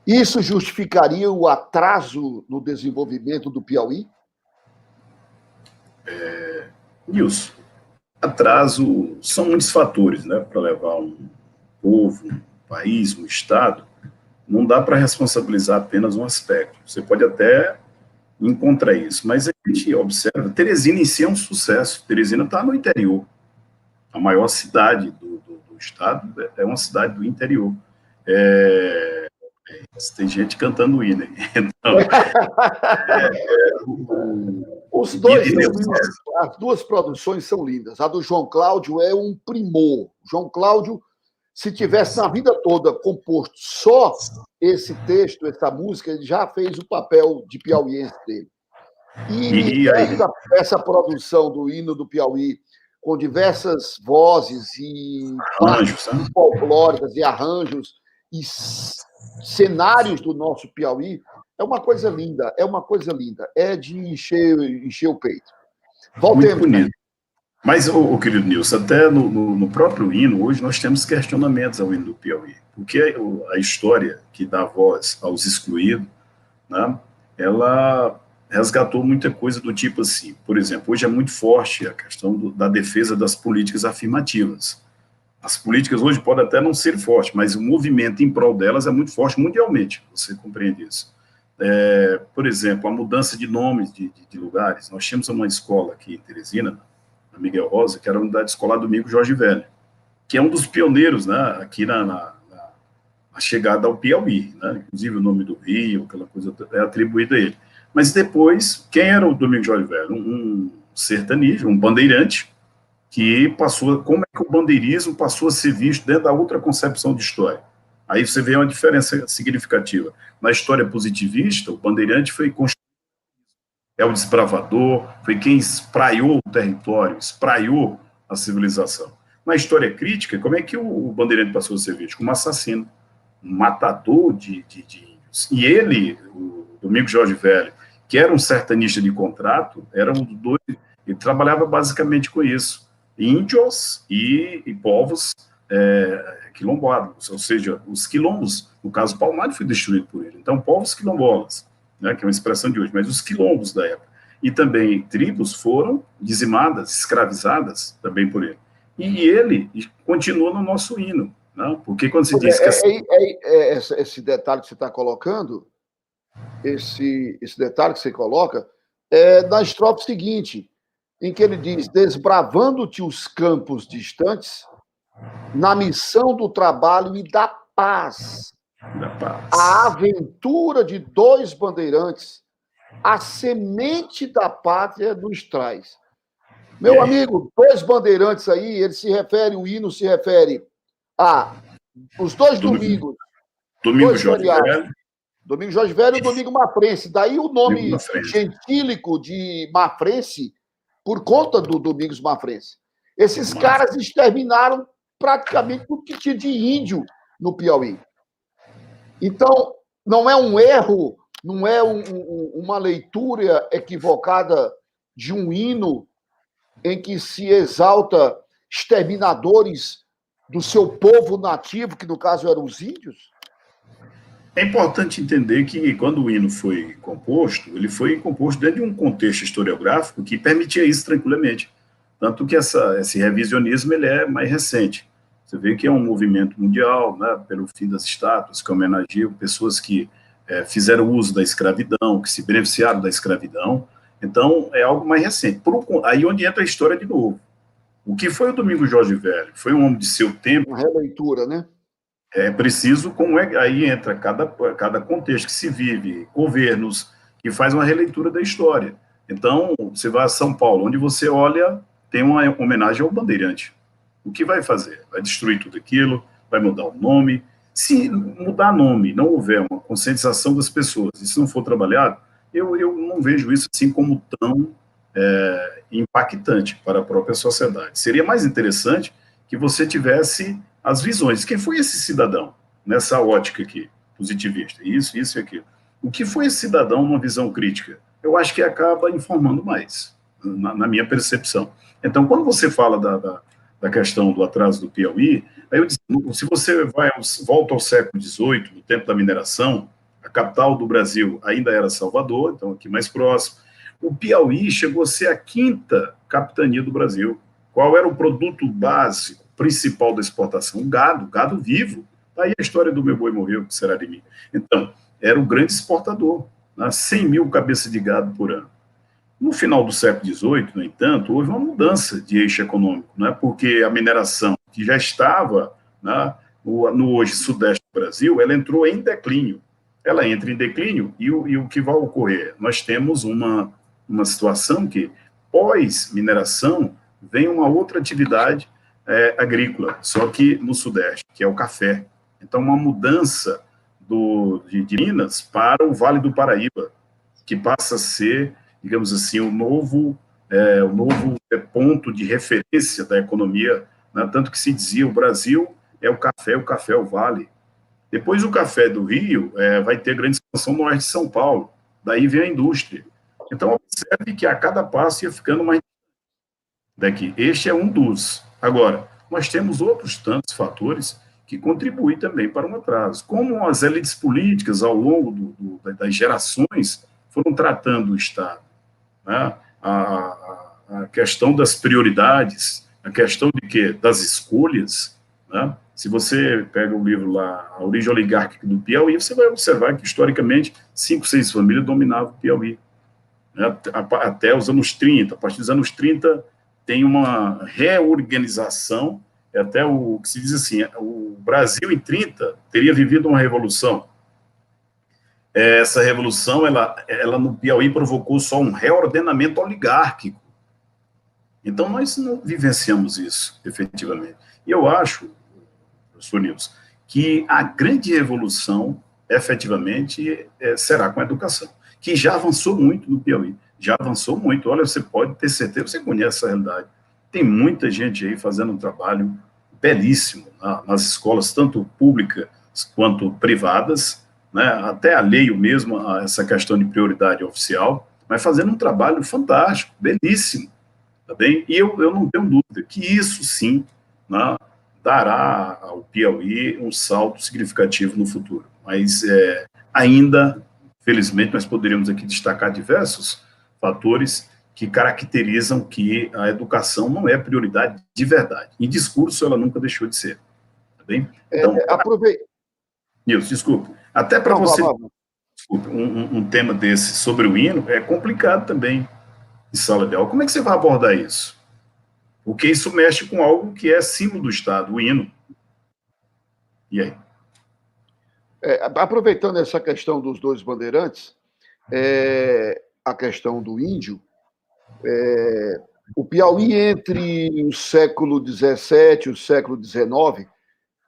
isso justificaria o atraso no desenvolvimento do Piauí? Nilson, atraso são muitos fatores, né, para levar um povo, um país, um estado. Não dá para responsabilizar apenas um aspecto. Você pode até encontrar isso, mas a gente observa, Teresina em si é um sucesso. Teresina está no interior. A maior cidade do estado é uma cidade do interior. Tem gente cantando hino aí. Então, os dois são lindos. As duas produções são lindas. A do João Cláudio é um primor. João Cláudio se tivesse na vida toda composto só esse texto, essa música, ele já fez o papel de piauiense dele. E essa produção do hino do Piauí, com diversas vozes e arranjos, folclóricas e arranjos e cenários do nosso Piauí, é uma coisa linda, é de encher o peito. Voltemos. Muito bonito. Mas, querido Nilson, até no próprio hino, hoje nós temos questionamentos ao hino do Piauí, porque a história que dá voz aos excluídos, né, ela resgatou muita coisa do tipo assim, por exemplo, hoje é muito forte a questão da defesa das políticas afirmativas. As políticas hoje podem até não ser fortes, mas o movimento em prol delas é muito forte mundialmente, você compreende isso. Por exemplo, a mudança de nomes de lugares. Nós tínhamos uma escola aqui em Teresina, na Miguel Rosa, que era a unidade escolar Domingos Jorge Velho, que é um dos pioneiros, né, aqui na chegada ao Piauí, né, inclusive o nome do rio, aquela coisa é atribuída a ele. Mas depois, quem era o Domingos Jorge Velho? Um sertanejo, um bandeirante, que passou, como é que o bandeirismo passou a ser visto dentro da outra concepção de história? Aí você vê uma diferença significativa. Na história positivista, o bandeirante foi o desbravador, foi quem espraiou o território, espraiou a civilização. Na história crítica, como é que o bandeirante passou a ser visto? Como assassino, um matador de índios. E ele, o Domingos Jorge Velho, que era um sertanista de contrato, era um dos dois, ele trabalhava basicamente com isso. Índios e povos quilombolas, ou seja, os quilombos, no caso, Palmares foi destruído por ele. Então, povos quilombolas, né, que é uma expressão de hoje, mas os quilombos da época. E também tribos foram dizimadas, escravizadas também por ele. E ele continua no nosso hino, né, porque quando se diz que... Esse detalhe que você está colocando, esse detalhe que você coloca, é na estrofe seguinte, em que ele diz: desbravando-te os campos distantes, na missão do trabalho e da paz. A aventura de dois bandeirantes, a semente da pátria nos traz. Meu amigo, dois bandeirantes aí, o hino se refere a os dois domingos. Domingo Jorge Velho. Domingo Jorge Velho e Domingo Mafrense. Daí o nome gentílico de Mafrense, por conta do Domingos Mafrense. Esses caras exterminaram praticamente tudo que tinha de índio no Piauí. Então, não é um erro, não é uma leitura equivocada de um hino em que se exalta exterminadores do seu povo nativo, que no caso eram os índios? É importante entender que, quando o hino foi composto, ele foi composto dentro de um contexto historiográfico que permitia isso tranquilamente. Tanto que esse revisionismo ele é mais recente. Você vê que é um movimento mundial, né, pelo fim das estátuas, que homenageiam pessoas que fizeram uso da escravidão, que se beneficiaram da escravidão. Então, é algo mais recente. Aí onde entra a história de novo. O que foi o Domingos Jorge Velho? Foi um homem de seu tempo. Uma releitura, né? É preciso, aí entra cada contexto que se vive, governos, que faz uma releitura da história. Então, você vai a São Paulo, onde você olha, tem uma homenagem ao bandeirante. O que vai fazer? Vai destruir tudo aquilo, vai mudar o nome. Se mudar nome, não houver uma conscientização das pessoas, e se não for trabalhado, eu não vejo isso assim como tão impactante para a própria sociedade. Seria mais interessante que você tivesse as visões. Quem foi esse cidadão nessa ótica aqui, positivista? Isso e aquilo. O que foi esse cidadão numa visão crítica? Eu acho que acaba informando mais, na minha percepção. Então, quando você fala da questão do atraso do Piauí, aí eu disse, se você volta ao século XVIII, no tempo da mineração, a capital do Brasil ainda era Salvador, então aqui mais próximo. O Piauí chegou a ser a 5ª capitania do Brasil. Qual era o produto básico, principal da exportação? O gado vivo. Daí a história do meu boi morreu, que será de mim. Então, era o grande exportador, né? 100 mil cabeças de gado por ano. No final do século XVIII, no entanto, houve uma mudança de eixo econômico, né? Porque a mineração, que já estava, né, no hoje sudeste do Brasil, ela entrou em declínio. Ela entra em declínio e o que vai ocorrer? Nós temos uma situação que, pós-mineração, vem uma outra atividade agrícola, só que no Sudeste, que é o café. Então, uma mudança de Minas para o Vale do Paraíba, que passa a ser, digamos assim, o novo ponto de referência da economia, né? Tanto que se dizia, o Brasil é o café é o vale. Depois o café do Rio vai ter grande expansão no oeste de São Paulo, daí vem a indústria. Então, observe que a cada passo ia ficando mais daqui. Este é um dos. Agora, nós temos outros tantos fatores que contribuem também para um atraso. Como as elites políticas, ao longo das gerações, foram tratando o Estado, né? A questão das prioridades, a questão de quê? Das escolhas, né? Se você pega o livro lá, A Origem Oligárquica do Piauí, você vai observar que, historicamente, 5, 6 famílias dominavam o Piauí, né? Até os anos 30. A partir dos anos 30, tem uma reorganização, até o que se diz assim, o Brasil, em 30, teria vivido uma revolução. Essa revolução, ela no Piauí provocou só um reordenamento oligárquico. Então, nós não vivenciamos isso, efetivamente. E eu acho, professor Nilson, que a grande revolução, efetivamente, será com a educação, que já avançou muito no Piauí, já avançou muito. Olha, você pode ter certeza, você conhece essa realidade. Tem muita gente aí fazendo um trabalho belíssimo nas escolas, tanto públicas quanto privadas, né? Até alheio mesmo a essa questão de prioridade oficial, mas fazendo um trabalho fantástico, belíssimo, tá bem? E eu não tenho dúvida que isso, sim, né, dará ao Piauí um salto significativo no futuro. Mas ainda, felizmente, nós poderíamos aqui destacar diversos fatores que caracterizam que a educação não é prioridade de verdade. Em discurso, ela nunca deixou de ser. Tá bem? Então, Nilson, desculpe. Até para você, desculpe, um tema desse sobre o hino é complicado também em sala de aula. Como é que você vai abordar isso? Porque isso mexe com algo que é símbolo do Estado, o hino. E aí? Aproveitando essa questão dos dois bandeirantes, a questão do índio, o Piauí, entre o século XVII e o século XIX,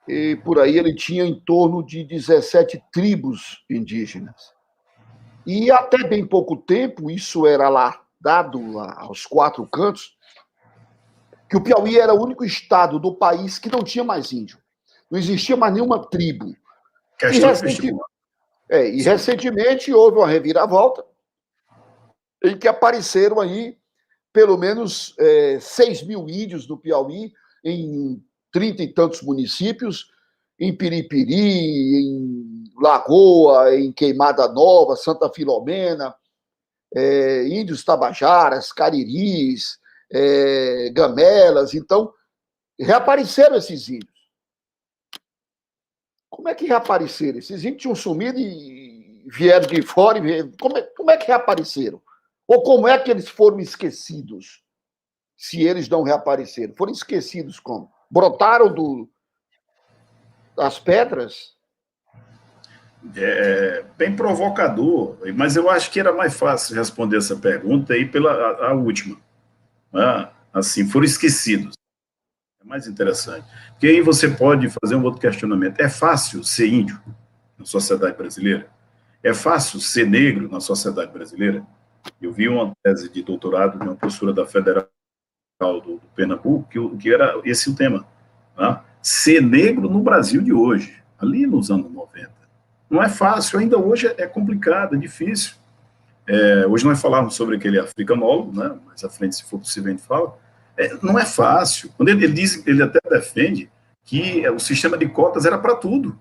e por aí ele tinha em torno de 17 tribos indígenas. E até bem pouco tempo, isso era lá dado aos quatro cantos, que o Piauí era o único estado do país que não tinha mais índio. Não existia mais nenhuma tribo. E recentemente houve uma reviravolta em que apareceram aí pelo menos 6 mil índios do Piauí, em 30 e tantos municípios, em Piripiri, em Lagoa, em Queimada Nova, Santa Filomena, índios tabajaras, cariris, gamelas. Então, reapareceram esses índios. Como é que reapareceram? Esses índios tinham sumido e vieram de fora. Como é que reapareceram? Ou como é que eles foram esquecidos? Se eles não reapareceram. Foram esquecidos como? Brotaram das pedras? Bem provocador, mas eu acho que era mais fácil responder essa pergunta aí pela a última. Né? Assim, foram esquecidos. É mais interessante. Porque aí você pode fazer um outro questionamento. É fácil ser índio na sociedade brasileira? É fácil ser negro na sociedade brasileira? Eu vi uma tese de doutorado de uma professora da Federal do Pernambuco, que era esse o tema. Né? Ser negro no Brasil de hoje, ali nos anos 90. Não é fácil, ainda hoje é complicado, é difícil. Hoje nós falamos sobre aquele africanólogo, né? Mais à frente, se for possível, a gente fala. Não é fácil. Quando ele diz, ele até defende que o sistema de cotas era para tudo.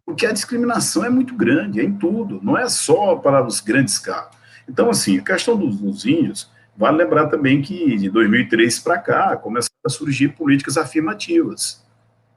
Porque a discriminação é muito grande, é em tudo, não é só para os grandes cargos. Então, assim, a questão dos índios, vale lembrar também que de 2003 para cá começaram a surgir políticas afirmativas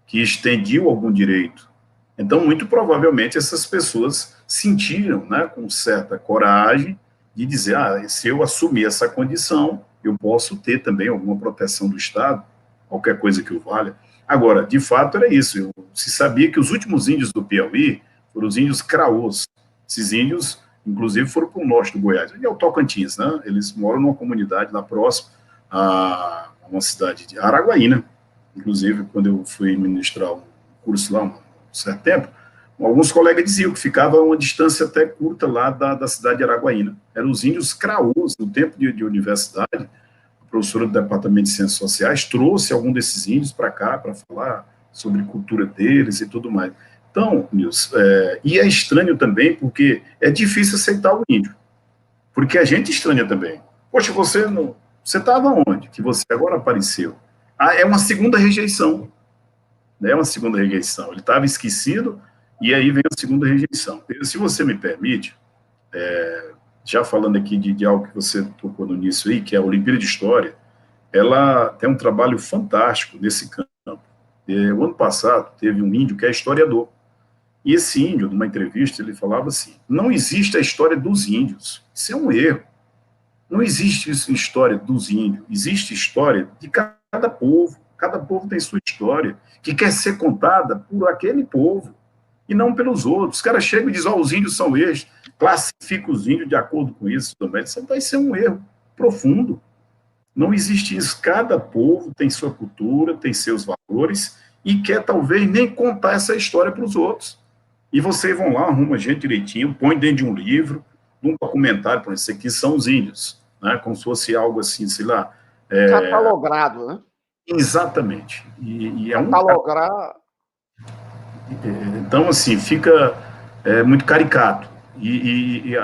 que estendiam algum direito. Então, muito provavelmente, essas pessoas sentiram, né, com certa coragem de dizer, se eu assumir essa condição, eu posso ter também alguma proteção do Estado, qualquer coisa que o valha. Agora, de fato, era isso. Se sabia que os últimos índios do Piauí foram os índios craôs. Esses índios, inclusive, foram para o norte do Goiás. E é o Tocantins, né? Eles moram numa comunidade lá próxima a uma cidade de Araguaína. inclusive, quando eu fui ministrar um curso lá, um certo tempo, alguns colegas diziam que ficava a uma distância até curta lá da cidade de Araguaína. Eram os índios craús, no tempo de universidade, a professora do Departamento de Ciências Sociais trouxe algum desses índios para cá, para falar sobre a cultura deles e tudo mais. Então, Nilson, e é estranho também, porque é difícil aceitar o índio, porque a gente estranha também. Poxa, você estava onde? Que você agora apareceu. É uma segunda rejeição. É uma segunda rejeição. Ele estava esquecido, e aí vem a segunda rejeição. Se você me permite, já falando aqui de algo que você tocou no início aí, que é a Olimpíada de História, ela tem um trabalho fantástico nesse campo. O ano passado teve um índio que é historiador. E esse índio, numa entrevista, ele falava assim: não existe a história dos índios. Isso é um erro. Não existe história dos índios. Existe história de cada povo. Cada povo tem sua história, que quer ser contada por aquele povo, e não pelos outros. Os caras chegam e dizem: os índios são estes, classifica os índios de acordo com isso também. Isso vai ser um erro profundo. Não existe isso. Cada povo tem sua cultura, tem seus valores, e quer talvez nem contar essa história para os outros. E vocês vão lá, arrumam a gente direitinho, põe dentro de um livro, num documentário, por exemplo, aqui são os índios, né? Como se fosse algo assim, sei lá... Catalogrado, né? Exatamente. E é catalograr... Então, assim, fica muito caricato. E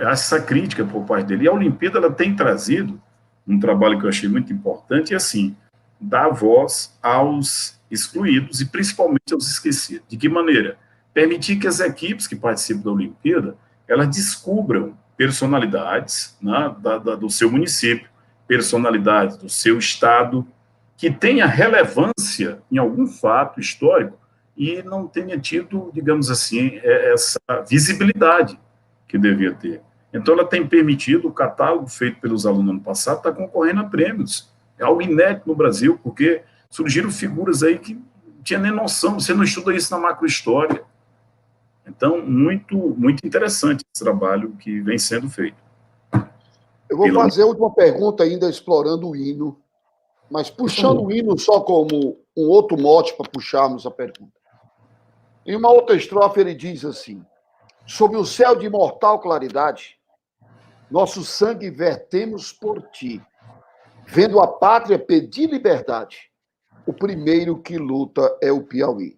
essa crítica por parte dele. E a Olimpíada, ela tem trazido um trabalho que eu achei muito importante, assim, dar voz aos excluídos e principalmente aos esquecidos. De que maneira? Permitir que as equipes que participam da Olimpíada, elas descubram personalidades, né, do seu município, personalidades do seu estado, que tenha relevância em algum fato histórico e não tenha tido, digamos assim, essa visibilidade que devia ter. Então, ela tem permitido, o catálogo feito pelos alunos no ano passado está concorrendo a prêmios. É algo inédito no Brasil, porque surgiram figuras aí que não tinha nem noção, você não estuda isso na macrohistória. Então, muito, muito interessante esse trabalho que vem sendo feito. Eu vou fazer a última pergunta ainda, explorando o hino, mas puxando o hino só como um outro mote para puxarmos a pergunta. Em uma outra estrofe ele diz assim: sob o céu de imortal claridade, nosso sangue vertemos por ti, vendo a pátria pedir liberdade, o primeiro que luta é o Piauí.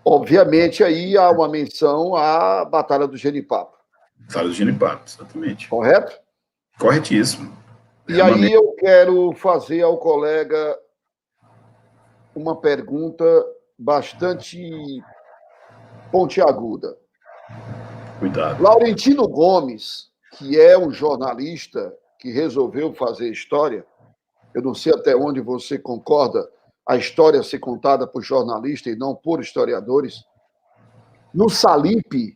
Obviamente, aí há uma menção à Batalha do Genipapo. Batalha do Genipapo, exatamente. Correto? Corretíssimo. E aí eu quero fazer ao colega uma pergunta bastante pontiaguda. Cuidado. Laurentino Gomes, que é um jornalista que resolveu fazer história, eu não sei até onde você concorda a história ser contada por jornalistas e não por historiadores. No Salip,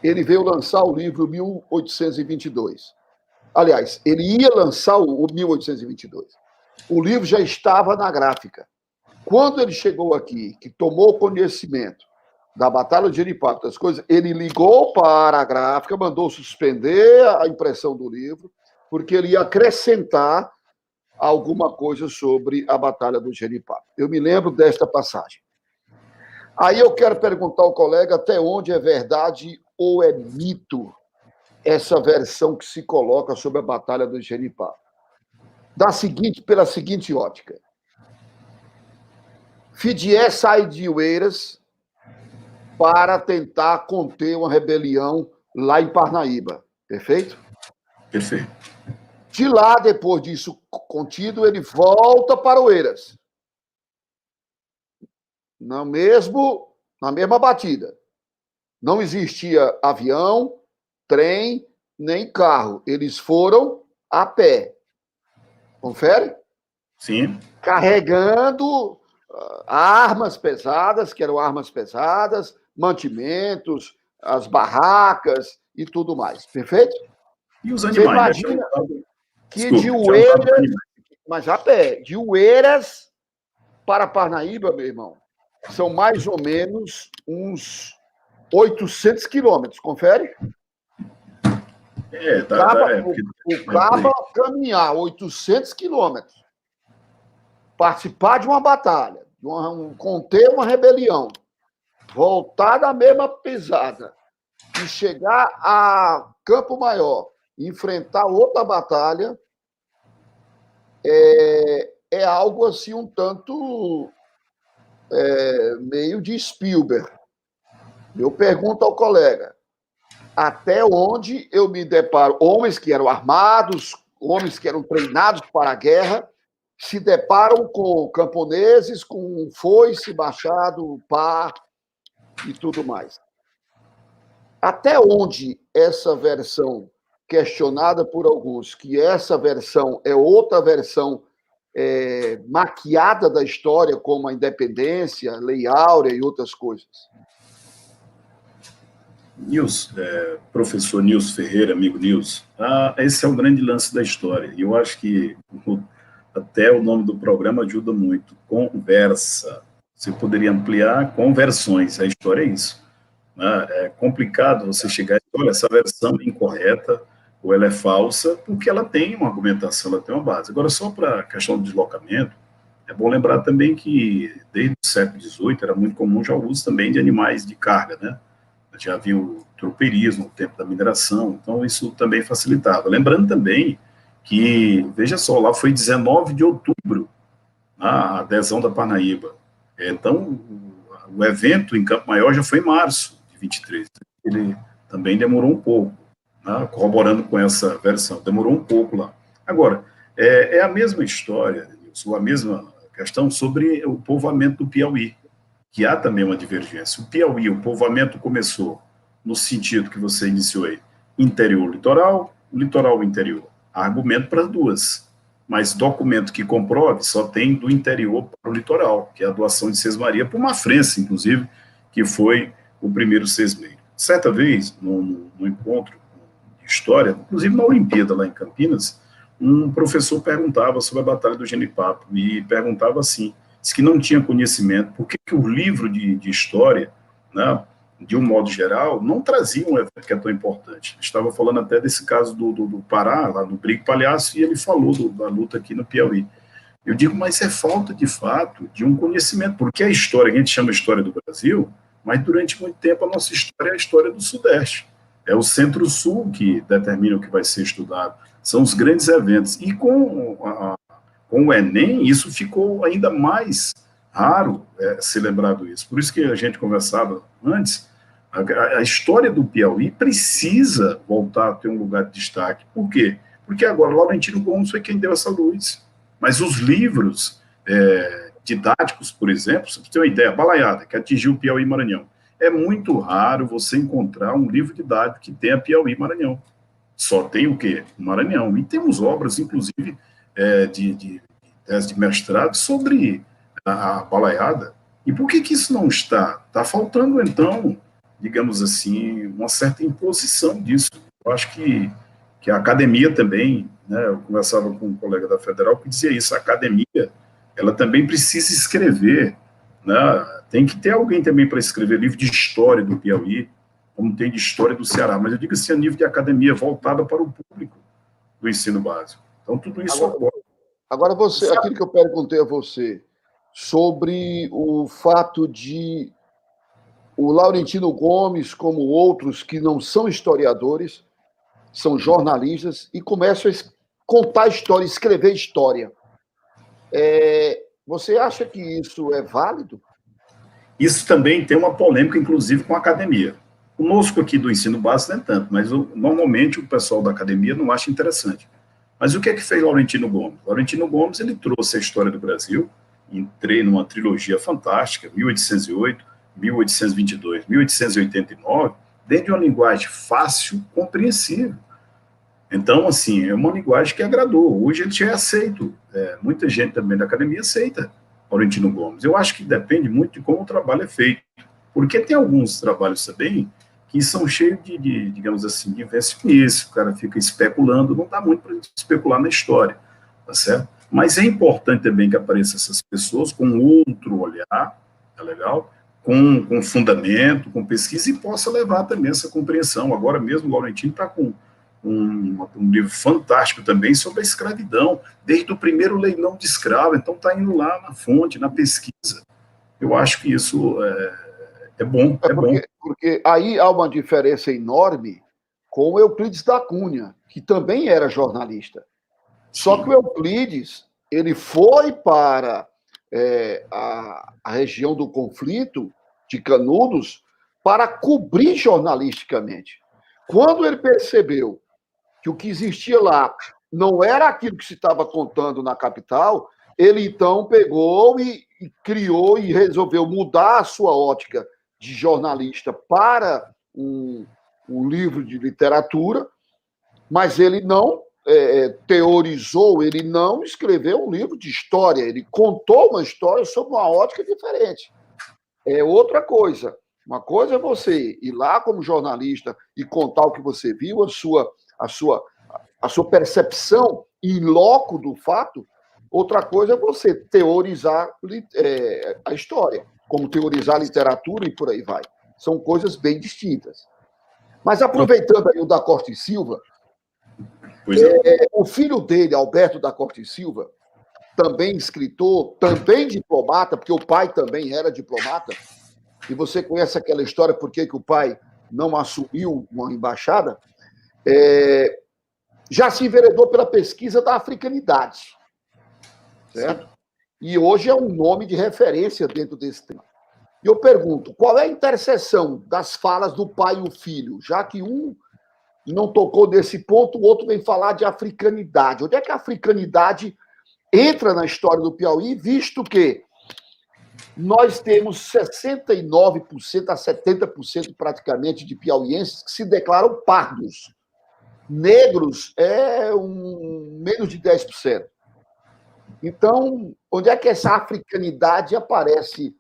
ele veio lançar o livro 1822. Aliás, ele ia lançar o 1822. O livro já estava na gráfica. Quando ele chegou aqui, que tomou conhecimento da Batalha de Genipapo, das coisas, ele ligou para a gráfica, mandou suspender a impressão do livro, porque ele ia acrescentar alguma coisa sobre a Batalha do Genipapo. Eu me lembro desta passagem. Aí eu quero perguntar ao colega até onde é verdade ou é mito essa versão que se coloca sobre a Batalha do Genipapo. Pela seguinte ótica. Fidié sai de Oeiras para tentar conter uma rebelião lá em Parnaíba. Perfeito? Perfeito. De lá, depois disso contido, ele volta para Oeiras. Na mesma batida. Não existia avião, trem, nem carro. Eles foram a pé. Confere? Sim. Carregando armas pesadas, que eram armas pesadas, mantimentos, as barracas e tudo mais. Perfeito? E os animais? Você imagina que de Oeiras, mas a pé, de Oeiras para Parnaíba, meu irmão, são mais ou menos uns 800 quilômetros. Confere? O Caba caminhar 800 quilômetros participar de uma batalha, conter uma rebelião, voltar da mesma pisada e chegar a Campo Maior e enfrentar outra batalha, é algo assim um tanto meio de Spielberg. Eu pergunto ao colega, até onde eu me deparo, homens que eram armados, homens que eram treinados para a guerra, se deparam com camponeses, com foice, machado, pá e tudo mais. Até onde essa versão, questionada por alguns, que essa versão é outra versão maquiada da história, como a independência, Lei Áurea e outras coisas? Professor Nilson Ferreira, amigo Nilson, esse é o grande lance da história. E eu acho que até o nome do programa ajuda muito. Conversa. Você poderia ampliar conversões. A história é isso. É complicado você chegar e dizer, olha, essa versão é incorreta ou ela é falsa, porque ela tem uma argumentação, ela tem uma base. Agora, só para a questão do deslocamento, é bom lembrar também que, desde o século XVIII, era muito comum já o uso também de animais de carga, né? Já havia o tropeirismo, o tempo da mineração, então isso também facilitava. Lembrando também que, veja só, lá foi 19 de outubro, a adesão da Parnaíba. Então, o evento em Campo Maior já foi em março de 23. Ele também demorou um pouco, né, corroborando com essa versão, demorou um pouco lá. Agora, é a mesma história, a mesma questão sobre o povoamento do Piauí, que há também uma divergência. O Piauí, o povoamento começou no sentido que você iniciou aí, interior-litoral, litoral-interior. Há argumento para as duas, mas documento que comprove só tem do interior para o litoral, que é a doação de Sesmaria, por Mafrense, inclusive, que foi o primeiro sesmeiro. Certa vez, no encontro de história, inclusive na Olimpíada, lá em Campinas, um professor perguntava sobre a Batalha do Genipapo, e perguntava assim, disse que não tinha conhecimento, porque que o livro de história, né, de um modo geral, não trazia um evento que é tão importante. Estava falando até desse caso do Pará, lá no Brigue Palhaço, e ele falou da luta aqui no Piauí. Eu digo, mas é falta, de fato, de um conhecimento, porque a história, a gente chama história do Brasil, mas durante muito tempo a nossa história é a história do Sudeste. É o Centro-Sul que determina o que vai ser estudado. São os grandes eventos. E com o Enem, isso ficou ainda mais raro ser lembrado isso. Por isso que a gente conversava antes, a história do Piauí precisa voltar a ter um lugar de destaque. Por quê? Porque agora Laurentino Gomes foi quem deu essa luz. Mas os livros didáticos, por exemplo, você tem uma ideia, Balaiada, que atingiu o Piauí e Maranhão. É muito raro você encontrar um livro didático que tenha Piauí e Maranhão. Só tem o quê? Maranhão. E temos obras, inclusive, de tese de mestrado sobre a Balaiada. E por que isso não está? Está faltando, então, digamos assim, uma certa imposição disso. Eu acho que a academia também, né, eu conversava com um colega da Federal que dizia isso, a academia, ela também precisa escrever, né, tem que ter alguém também para escrever livro de história do Piauí, como tem de história do Ceará, mas eu digo assim, a nível de academia voltada para o público do ensino básico. Então, tudo isso Agora aquilo que eu perguntei a você, sobre o fato de o Laurentino Gomes, como outros que não são historiadores, são jornalistas, e começam a contar história, escrever história. Você acha que isso é válido? Isso também tem uma polêmica, inclusive, com a academia. Conosco aqui do ensino básico nem tanto, mas normalmente o pessoal da academia não acha interessante. Mas o que é que fez Laurentino Gomes? Laurentino Gomes, ele trouxe a história do Brasil, entrei numa trilogia fantástica, 1808, 1822, 1889, dentro de uma linguagem fácil, compreensível. Então, assim, é uma linguagem que agradou. Hoje ele já é aceito. Muita gente também da academia aceita Laurentino Gomes. Eu acho que depende muito de como o trabalho é feito. Porque tem alguns trabalhos também que são cheios digamos assim, de invencionice. O cara fica especulando, não dá muito para especular na história, tá certo? Mas é importante também que apareçam essas pessoas com outro olhar, tá legal? Com fundamento, com pesquisa, e possa levar também essa compreensão. Agora mesmo o Laurentino está com um livro fantástico também sobre a escravidão, desde o primeiro leilão de escravo. Então está indo lá na fonte, na pesquisa. Eu acho que isso é bom. Porque aí há uma diferença enorme com o Euclides da Cunha, que também era jornalista. Só que o Euclides, ele foi para a região do conflito de Canudos para cobrir jornalisticamente. Quando ele percebeu que o que existia lá não era aquilo que se estava contando na capital, ele então pegou e criou e resolveu mudar a sua ótica de jornalista para um livro de literatura, mas ele não teorizou, ele não escreveu um livro de história, ele contou uma história sob uma ótica diferente. É outra coisa. Uma coisa é você ir lá como jornalista e contar o que você viu, a sua percepção em loco do fato. Outra coisa é você teorizar a história, como teorizar a literatura e por aí vai. São coisas bem distintas. Mas aproveitando aí o da Costa e Silva, o filho dele, Alberto da Costa e Silva, também escritor, também diplomata, porque o pai também era diplomata, e você conhece aquela história por que o pai não assumiu uma embaixada, já se enveredou pela pesquisa da africanidade, certo? E hoje é um nome de referência dentro desse tema. E eu pergunto, qual é a interseção das falas do pai e o filho, já que um não tocou nesse ponto, o outro vem falar de africanidade. Onde é que a africanidade entra na história do Piauí, visto que nós temos 69% a 70% praticamente de piauienses que se declaram pardos. Negros menos de 10%. Então, onde é que essa africanidade aparece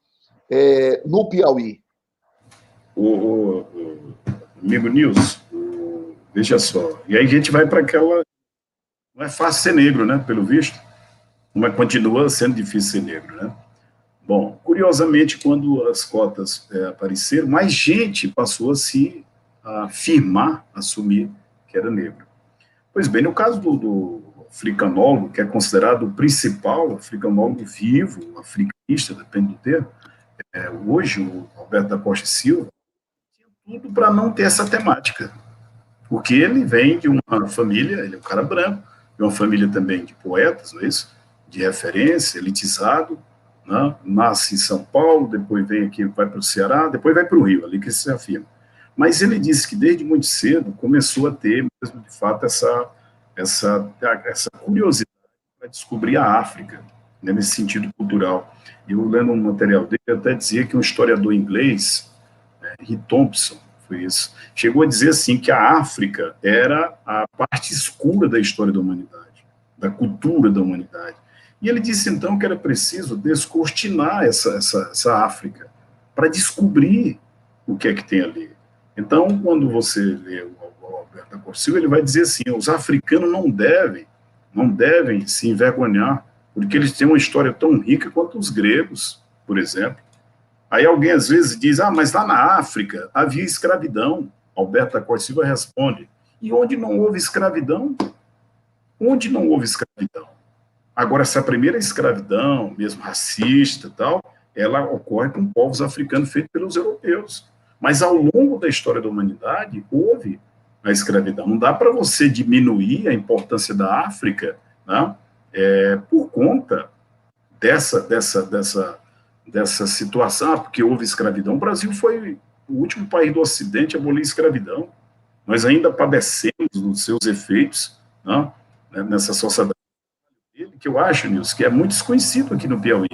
no Piauí? O amigo Nilson, veja só, e aí a gente vai para aquela... Não é fácil ser negro, né, pelo visto, mas continua sendo difícil ser negro, né? Bom, curiosamente, quando as cotas apareceram, mais gente passou a se afirmar, assumir que era negro. Pois bem, no caso do africanólogo, que é considerado o principal africanólogo vivo, africanista, depende do termo, hoje, o Alberto da Costa e Silva, tinha tudo para não ter essa temática, porque ele vem de uma família, ele é um cara branco, de uma família também de poetas, não é isso? De referência, elitizado, né? Nasce em São Paulo, depois vem aqui, vai para o Ceará, depois vai para o Rio, ali que se afirma. Mas ele disse que desde muito cedo começou a ter, mesmo de fato, essa curiosidade para descobrir a África, né, nesse sentido cultural. Eu, lendo um material dele, até dizia que um historiador inglês, Henry Thompson, foi isso, chegou a dizer assim que a África era a parte escura da história da humanidade, da cultura da humanidade. E ele disse, então, que era preciso descortinar essa África para descobrir o que é que tem ali. Então, quando você lê o Alberto da Costa e Silva, ele vai dizer assim, os africanos não devem se envergonhar, porque eles têm uma história tão rica quanto os gregos, por exemplo. Aí alguém às vezes diz, mas lá na África havia escravidão. Alberto da Costa e Silva responde, e onde não houve escravidão? Onde não houve escravidão? Agora, essa primeira escravidão, mesmo racista e tal, ela ocorre com povos africanos feitos pelos europeus. Mas ao longo da história da humanidade, houve a escravidão. Não dá para você diminuir a importância da África, né, por conta dessa situação, porque houve escravidão. O Brasil foi o último país do Ocidente a abolir a escravidão. Nós ainda padecemos dos seus efeitos, né, nessa sociedade. Que eu acho, Nilson, que é muito desconhecido aqui no Piauí,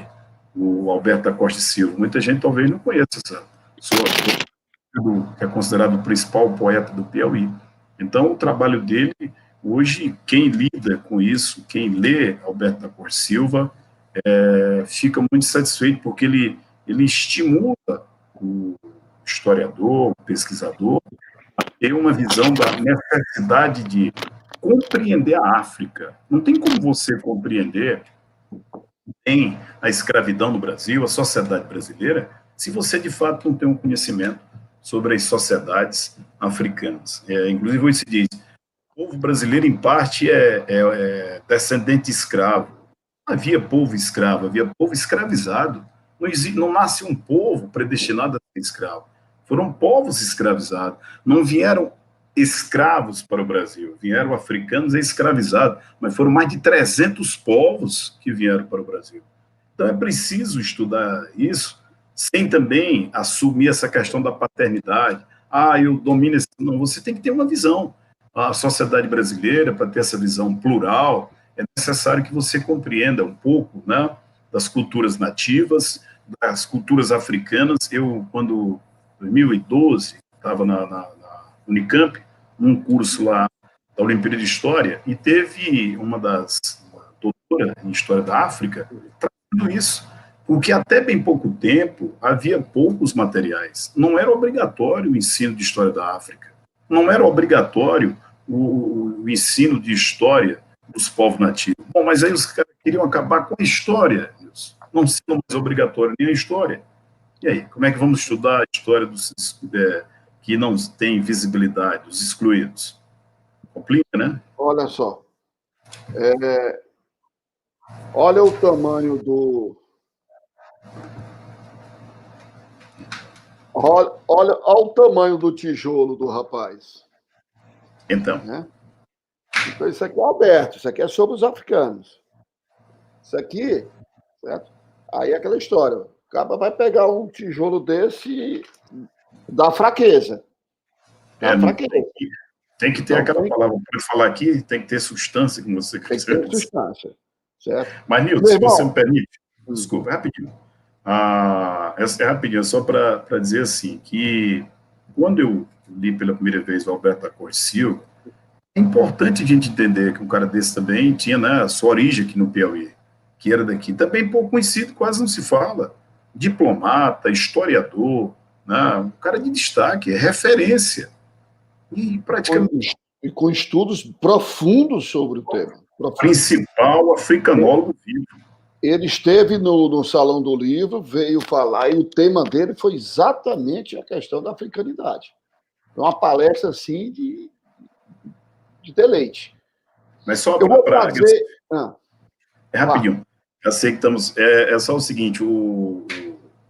o Alberto da Costa e Silva. Muita gente talvez não conheça que é considerado o principal poeta do Piauí. Então, o trabalho dele, hoje, quem lida com isso, quem lê Alberto da Costa e Silva, fica muito satisfeito, porque ele estimula o historiador, o pesquisador, a ter uma visão da necessidade de compreender a África. Não tem como você compreender a escravidão no Brasil, a sociedade brasileira, se você, de fato, não tem um conhecimento sobre as sociedades africanas. Inclusive, hoje se diz, povo brasileiro, em parte, é descendente escravo. Não havia povo escravo, havia povo escravizado. Não nasce um povo predestinado a ser escravo. Foram povos escravizados. Não vieram escravos para o Brasil, vieram africanos escravizados, mas foram mais de 300 povos que vieram para o Brasil. Então é preciso estudar isso, sem também assumir essa questão da paternidade. Eu domino esse... Não, você tem que ter uma visão. A sociedade brasileira, para ter essa visão plural, é necessário que você compreenda um pouco, né, das culturas nativas, das culturas africanas. Eu, quando, em 2012, estava na Unicamp, num curso lá da Olimpíada de História, e teve uma doutora em História da África trazendo isso, porque até bem pouco tempo havia poucos materiais. Não era obrigatório o ensino de História da África, não era obrigatório o ensino de História dos povos nativos. Bom, mas aí os caras queriam acabar com a história, não sendo mais obrigatório nem a história. E aí, como é que vamos estudar a história dos que não tem visibilidade, os excluídos? Complica, né? Olha só. Olha o tamanho do... Olha o tamanho do tijolo do rapaz. Então. Né? Então, isso aqui é aberto, isso aqui é sobre os africanos. Isso aqui, certo? Aí é aquela história. O cara vai pegar um tijolo desse e dá fraqueza. Fraqueza. Tem que ter aquela palavra para falar aqui, tem que ter substância, como você quer dizer. Tem que ter substância, certo? Mas, Nilton, se você me permite, desculpa, rapidinho. É rapidinho, só para dizer assim, que quando eu li pela primeira vez o Alberto da Corte Silva, é importante a gente entender que um cara desse também tinha, né, a sua origem aqui no Piauí, que era daqui. Também pouco conhecido, quase não se fala. Diplomata, historiador, né, um cara de destaque, é referência. E praticamente... E com estudos profundos sobre o tema. Principal africanólogo vivo. Ele esteve no Salão do Livro, veio falar, e o tema dele foi exatamente a questão da africanidade. É uma palestra, assim, de deleite. Mas só para fazer... rapidinho. Eu sei que estamos... É só o seguinte,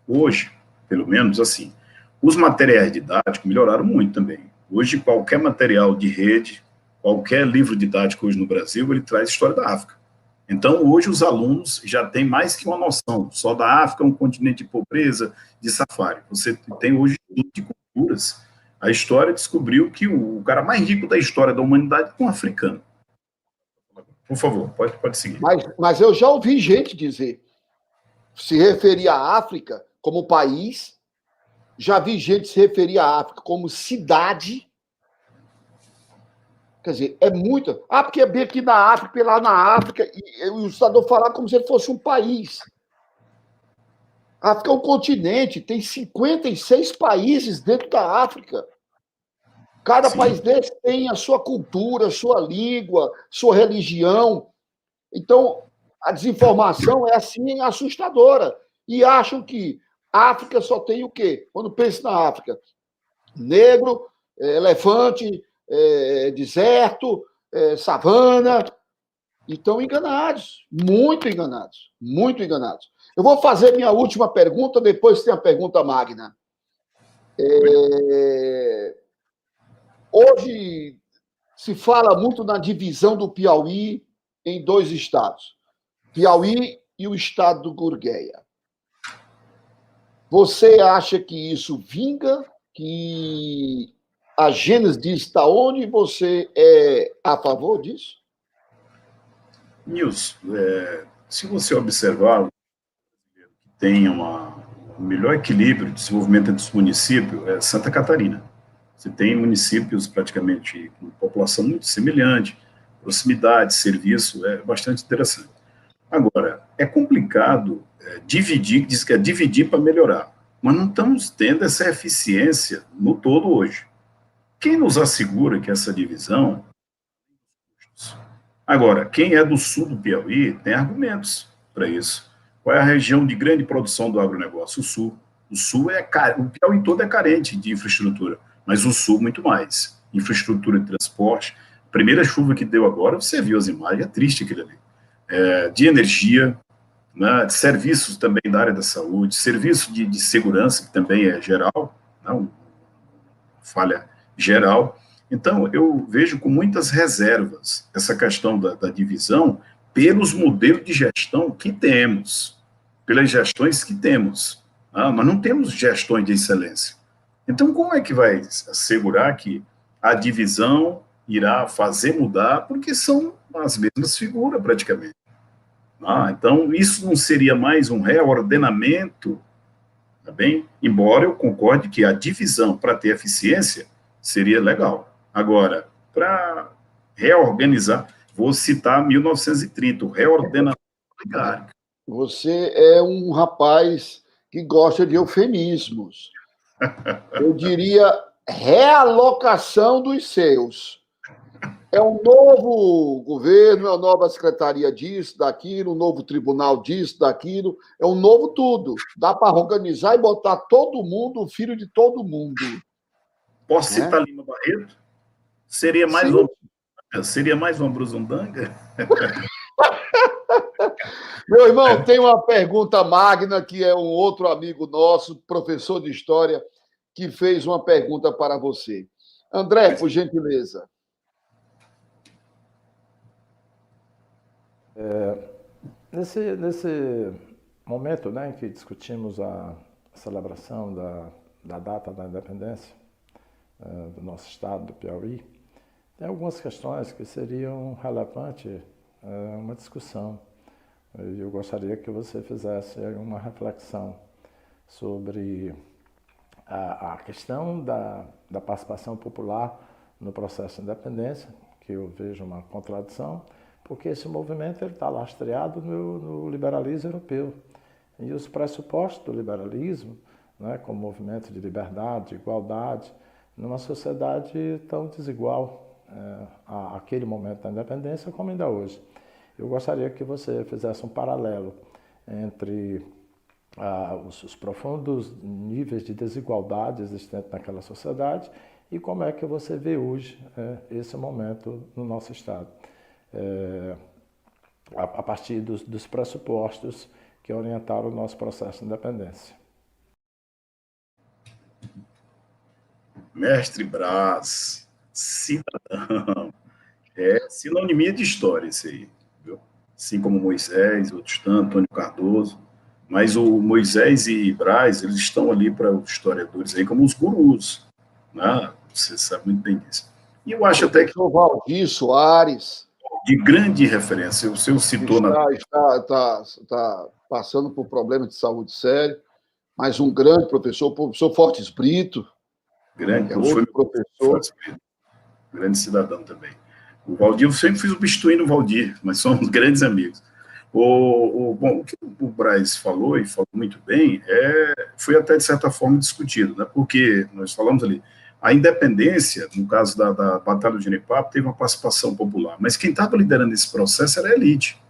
hoje, pelo menos, assim, os materiais didáticos melhoraram muito também. Hoje, qualquer material de rede, qualquer livro didático hoje no Brasil, ele traz história da África. Então, hoje, os alunos já têm mais que uma noção. Só da África, um continente de pobreza, de safari. Você tem hoje estudo de culturas. A história descobriu que o cara mais rico da história da humanidade é um africano. Por favor, pode seguir. Mas eu já ouvi gente dizer, se referir à África como país, já vi gente se referir à África como cidade. Quer dizer, é muito... porque é bem aqui na África, e lá na África, e o cidadão falar como se ele fosse um país. A África é um continente, tem 56 países dentro da África. Cada país desse tem a sua cultura, a sua língua, sua religião. Então, a desinformação é assim assustadora. E acham que a África só tem o quê? Quando pensa na África, negro, elefante, deserto, savana. E estão enganados, muito enganados, muito enganados. Eu vou fazer minha última pergunta, depois tem a pergunta magna. Hoje se fala muito na divisão do Piauí em 2 estados, Piauí e o estado do Gurgueia. Você acha que isso vinga, que a gênese disso está onde? Você é a favor disso? Nilson, se você observar, tem um melhor equilíbrio de desenvolvimento entre os municípios é Santa Catarina. Você tem municípios praticamente com população muito semelhante, proximidade, serviço, é bastante interessante. Agora, é complicado dividir, diz que é dividir para melhorar, mas não estamos tendo essa eficiência no todo hoje. Quem nos assegura que essa divisão... Agora, quem é do sul do Piauí tem argumentos para isso. Qual é a região de grande produção do agronegócio? O sul. O sul o Piauí todo é carente de infraestrutura, mas o sul muito mais. Infraestrutura de transporte. Primeira chuva que deu agora, você viu as imagens, é triste aquilo ali. De energia, né, de serviços também da área da saúde, serviço de segurança, que também é geral, né, uma falha geral. Então, eu vejo com muitas reservas essa questão da divisão pelos modelos de gestão que temos, pelas gestões que temos. Nós não temos gestões de excelência. Então, como é que vai assegurar que a divisão irá fazer mudar, porque são as mesmas figuras, praticamente. Então, isso não seria mais um reordenamento, tá bem? Embora eu concorde que a divisão, para ter eficiência, seria legal. Agora, para reorganizar, vou citar 1930, o reordenamento oligárquico. Você é um rapaz que gosta de eufemismos. Eu diria realocação dos seus. É um novo governo, é uma nova secretaria disso, daquilo, um novo tribunal disso, daquilo, é um novo tudo. Dá para organizar e botar todo mundo, o filho de todo mundo. Posso citar Lima Barreto? Seria mais uma brusundanga? Meu irmão, tem uma pergunta magna que é um outro amigo nosso, professor de história, que fez uma pergunta para você. André, por gentileza. Nesse momento, né, em que discutimos a celebração da data da independência do nosso estado, do Piauí, tem algumas questões que seriam relevantes uma discussão. Eu gostaria que você fizesse uma reflexão sobre a questão da participação popular no processo de independência, que eu vejo uma contradição, porque esse movimento está lastreado no liberalismo europeu. E os pressupostos do liberalismo, né, como movimento de liberdade, de igualdade, numa sociedade tão desigual àquele momento da independência como ainda hoje. Eu gostaria que você fizesse um paralelo entre os profundos níveis de desigualdade existentes naquela sociedade e como é que você vê hoje esse momento no nosso Estado. A partir dos pressupostos que orientaram o nosso processo de independência. Mestre Brás, cidadão, sinonimia de história isso aí, viu? Assim como Moisés, outros tantos, Antônio Cardoso, mas o Moisés e Brás, eles estão ali para os historiadores aí como os gurus, né? Você sabe muito bem disso. E eu acho até que... O Valdir Soares... De grande referência, o seu citou... Está passando por problemas de saúde sério, mas um grande professor, o professor Fortes Brito, grande, outro professor. Grande cidadão também. O Valdir, eu sempre fui substituindo o Valdir, mas somos grandes amigos. Bom, o que o Brás falou, e falou muito bem, foi até, de certa forma, discutido, né? Porque nós falamos ali, a independência, no caso da Batalha do Genipapo, teve uma participação popular, mas quem estava liderando esse processo era a elite.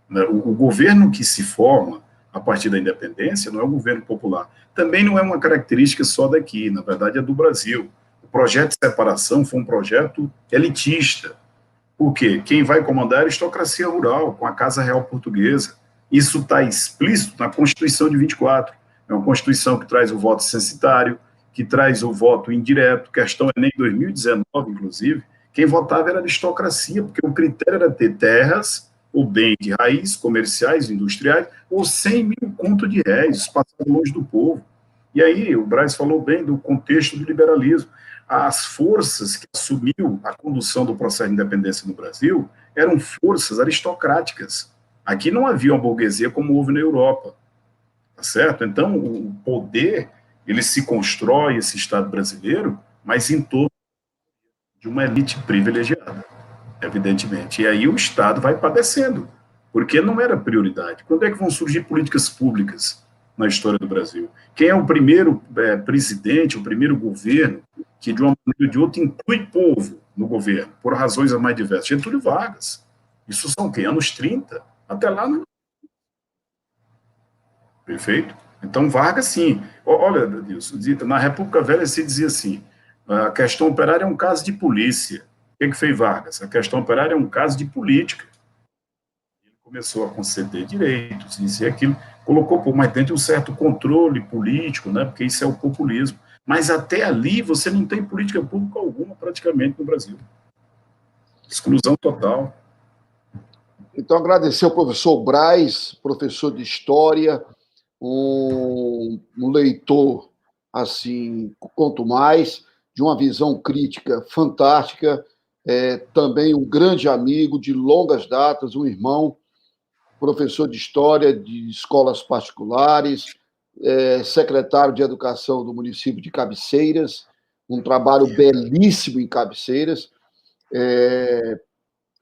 Né? O governo que se forma a partir da independência não é um governo popular. Também não é uma característica só daqui, na verdade é do Brasil. O projeto de separação foi um projeto elitista. Por quê? Quem vai comandar é a aristocracia rural, com a Casa Real Portuguesa. Isso está explícito na Constituição de 24. É uma Constituição que traz o voto censitário, que traz o voto indireto, questão Enem 2019, inclusive, quem votava era a aristocracia, porque o critério era ter terras ou bens de raiz, comerciais, industriais, ou 100 mil conto de réis, passando longe do povo. E aí, o Brás falou bem do contexto do liberalismo. As forças que assumiu a condução do processo de independência no Brasil eram forças aristocráticas. Aqui não havia uma burguesia como houve na Europa, tá certo? Então, o poder... ele se constrói, esse Estado brasileiro, mas em torno de uma elite privilegiada, evidentemente. E aí o Estado vai padecendo, porque não era prioridade. Quando é que vão surgir políticas públicas na história do Brasil? Quem é o primeiro presidente, o primeiro governo que, de uma maneira ou de outra, inclui povo no governo, por razões as mais diversas? Getúlio Vargas. Isso são o quê? Anos 30. Até lá não... Perfeito? Então, Vargas, sim. Olha, Deus, na República Velha se dizia assim, a questão operária é um caso de polícia. que fez Vargas? A questão operária é um caso de política. Ele começou a conceder direitos, isso e aquilo, colocou por mais dentro um certo controle político, né, porque isso é o populismo. Mas até ali você não tem política pública alguma praticamente no Brasil. Exclusão total. Então, agradecer ao professor Braz, professor de História, um leitor, assim, quanto mais, de uma visão crítica fantástica, também um grande amigo de longas datas, um irmão, professor de História de escolas particulares, secretário de Educação do município de Cabeceiras, um trabalho belíssimo em Cabeceiras,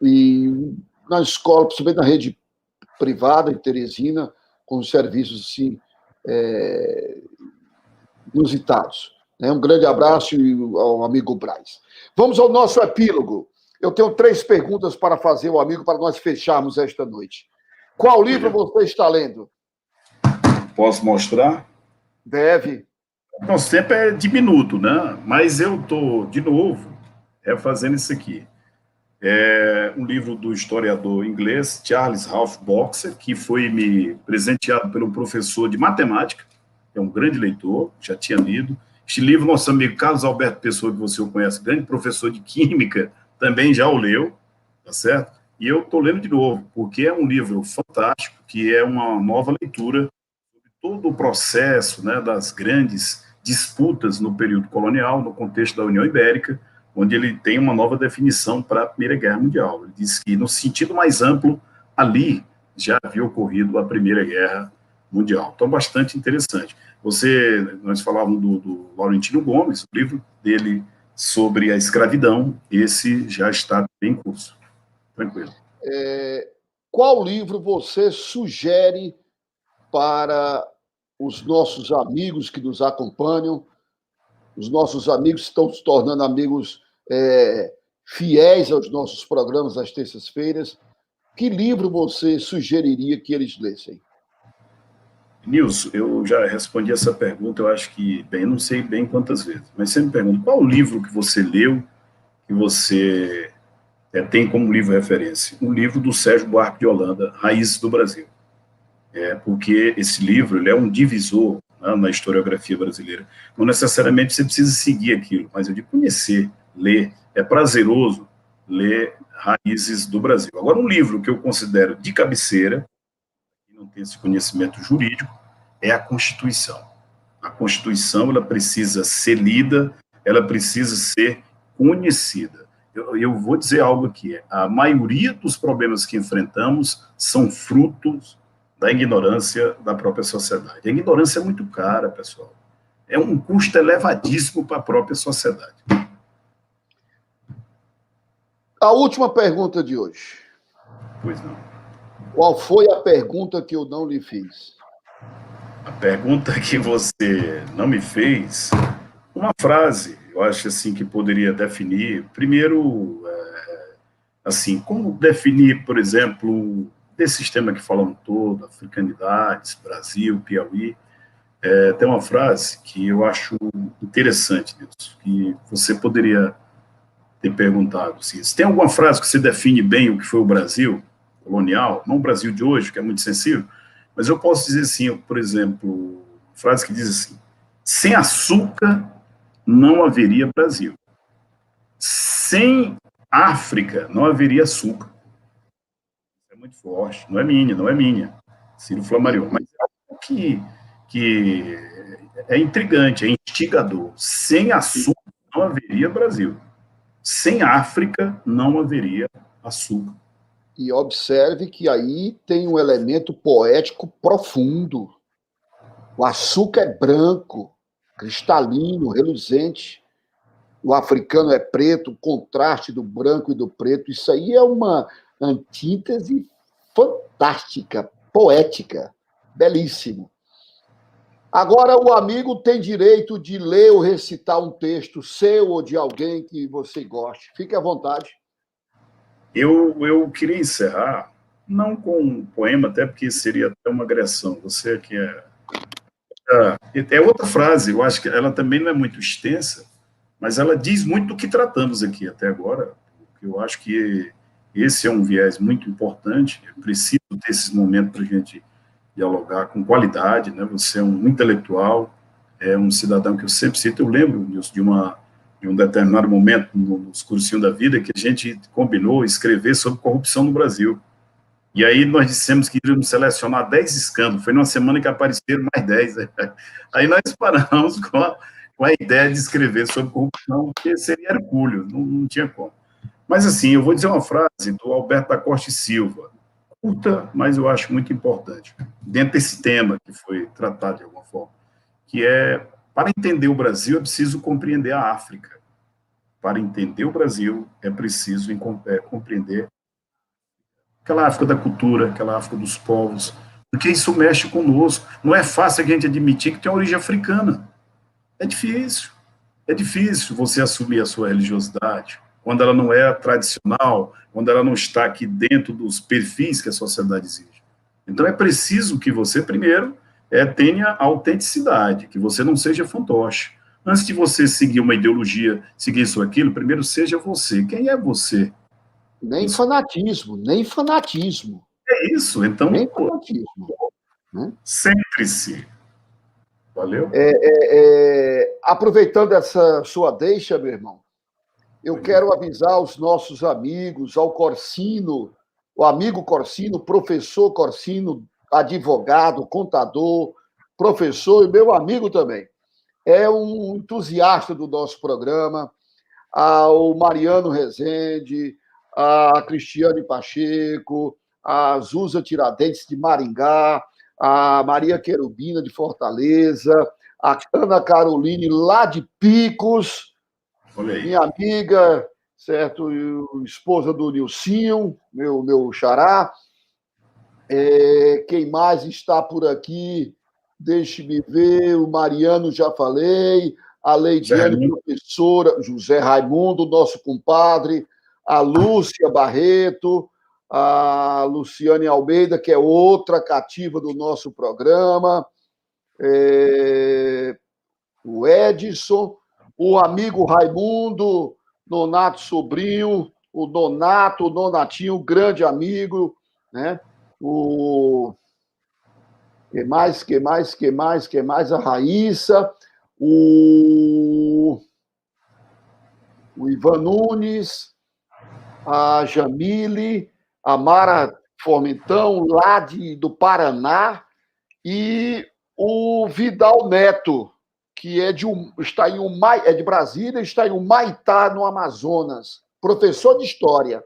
e na escola, principalmente na rede privada, em Teresina, com serviços assim, inusitados. Um grande abraço ao amigo Braz. Vamos ao nosso epílogo. Eu tenho 3 perguntas para fazer ao amigo, para nós fecharmos esta noite. Qual livro você está lendo? Posso mostrar? Deve. Nosso tempo é diminuto, né? Mas eu estou, de novo, fazendo isso aqui. É um livro do historiador inglês Charles Ralph Boxer, que foi me presenteado pelo professor de matemática, é um grande leitor, já tinha lido. Este livro, nosso amigo Carlos Alberto Pessoa, que você o conhece, grande professor de química, também já o leu, tá certo? E eu estou lendo de novo, porque é um livro fantástico, que é uma nova leitura sobre todo o processo, né, das grandes disputas no período colonial, no contexto da União Ibérica, onde ele tem uma nova definição para a Primeira Guerra Mundial. Ele diz que, no sentido mais amplo, ali já havia ocorrido a Primeira Guerra Mundial. Então, bastante interessante. Nós falávamos do Laurentino Gomes, o livro dele sobre a escravidão, esse já está em curso. Tranquilo. Qual livro você sugere para os nossos amigos que nos acompanham, os nossos amigos estão se tornando amigos fiéis aos nossos programas às terças-feiras? Que livro você sugeriria que eles lessem? Nilson, eu já respondi essa pergunta, eu acho que, bem, não sei bem quantas vezes, mas sempre pergunto, qual o livro que você leu, que você tem como livro referência? Um livro do Sérgio Buarque de Holanda, Raízes do Brasil. Porque esse livro ele é um divisor, né, na historiografia brasileira. Não necessariamente você precisa seguir aquilo, mas eu de conhecer, ler, é prazeroso ler Raízes do Brasil. Agora, um livro que eu considero de cabeceira, que não tem esse conhecimento jurídico, é a Constituição. A Constituição, ela precisa ser lida, ela precisa ser conhecida. Eu vou dizer algo aqui, a maioria dos problemas que enfrentamos são frutos da ignorância da própria sociedade. A ignorância é muito cara, pessoal. É um custo elevadíssimo para a própria sociedade. A última pergunta de hoje. Pois não. Qual foi a pergunta que eu não lhe fiz? A pergunta que você não me fez, uma frase, eu acho assim que poderia definir, primeiro, assim, como definir, por exemplo, desse sistema que falamos todo, africanidades, Brasil, Piauí, tem uma frase que eu acho interessante, Deus, que você poderia ter perguntado, assim, se tem alguma frase que você define bem o que foi o Brasil colonial, não o Brasil de hoje, que é muito sensível, mas eu posso dizer assim, por exemplo, frase que diz assim, sem açúcar não haveria Brasil. Sem África não haveria açúcar. É muito forte, não é minha. Ciro Flammarion, mas é algo que é intrigante, é instigador. Sem açúcar não haveria Brasil. Sem África não haveria açúcar. E observe que aí tem um elemento poético profundo. O açúcar é branco, cristalino, reluzente. O africano é preto, o contraste do branco e do preto. Isso aí é uma antítese fantástica, poética, belíssimo. Agora, o amigo tem direito de ler ou recitar um texto seu ou de alguém que você goste. Fique à vontade. Eu queria encerrar, não com um poema, até porque seria até uma agressão. Você que é outra frase, eu acho que ela também não é muito extensa, mas ela diz muito do que tratamos aqui até agora, Eu acho que esse é um viés muito importante. Eu preciso ter esses momentos para a gente dialogar com qualidade, né? Você é um intelectual, é um cidadão que eu sempre cito. Eu lembro de um determinado momento nos cursinhos da vida que a gente combinou escrever sobre corrupção no Brasil. E aí nós dissemos que iríamos selecionar 10 escândalos. Foi numa semana que apareceram mais 10. Aí nós paramos com a ideia de escrever sobre corrupção, porque seria hercúleo, não tinha como. Mas, assim, eu vou dizer uma frase do Alberto da Costa e Silva, curta, mas eu acho muito importante, dentro desse tema que foi tratado de alguma forma, que é, para entender o Brasil, é preciso compreender a África. Para entender o Brasil, é preciso compreender aquela África da cultura, aquela África dos povos, porque isso mexe conosco. Não é fácil a gente admitir que tem origem africana. É difícil você assumir a sua religiosidade, quando ela não é tradicional, quando ela não está aqui dentro dos perfis que a sociedade exige. Então é preciso que você, primeiro, tenha autenticidade, que você não seja fantoche. Antes de você seguir uma ideologia, seguir isso ou aquilo, primeiro seja você. Quem é você? Nem fanatismo, nem fanatismo. É isso, então... Nem fanatismo. Né? Centre-se. Valeu? Aproveitando essa sua deixa, meu irmão, eu quero avisar aos nossos amigos, ao Corsino, o amigo Corsino, professor Corsino, advogado, contador, professor e meu amigo também. É um entusiasta do nosso programa, ao Mariano Rezende, a Cristiane Pacheco, a Zusa Tiradentes de Maringá, a Maria Querubina de Fortaleza, a Ana Caroline lá de Picos, minha amiga, certo? Esposa do Nilcinho, meu xará. Quem mais está por aqui? Deixe-me ver, o Mariano já falei, a Leidiane, professora, José Raimundo, nosso compadre, a Lúcia Barreto, a Luciane Almeida, que é outra cativa do nosso programa, o Edson, o amigo Raimundo, Nonato Sobrinho, o Nonatinho, grande amigo, né? Que mais? A Raíssa, o Ivan Nunes, a Jamile, a Mara Formentão, lá do Paraná, e o Vidal Neto, que é de Brasília, está em Humaitá, no Amazonas, professor de História.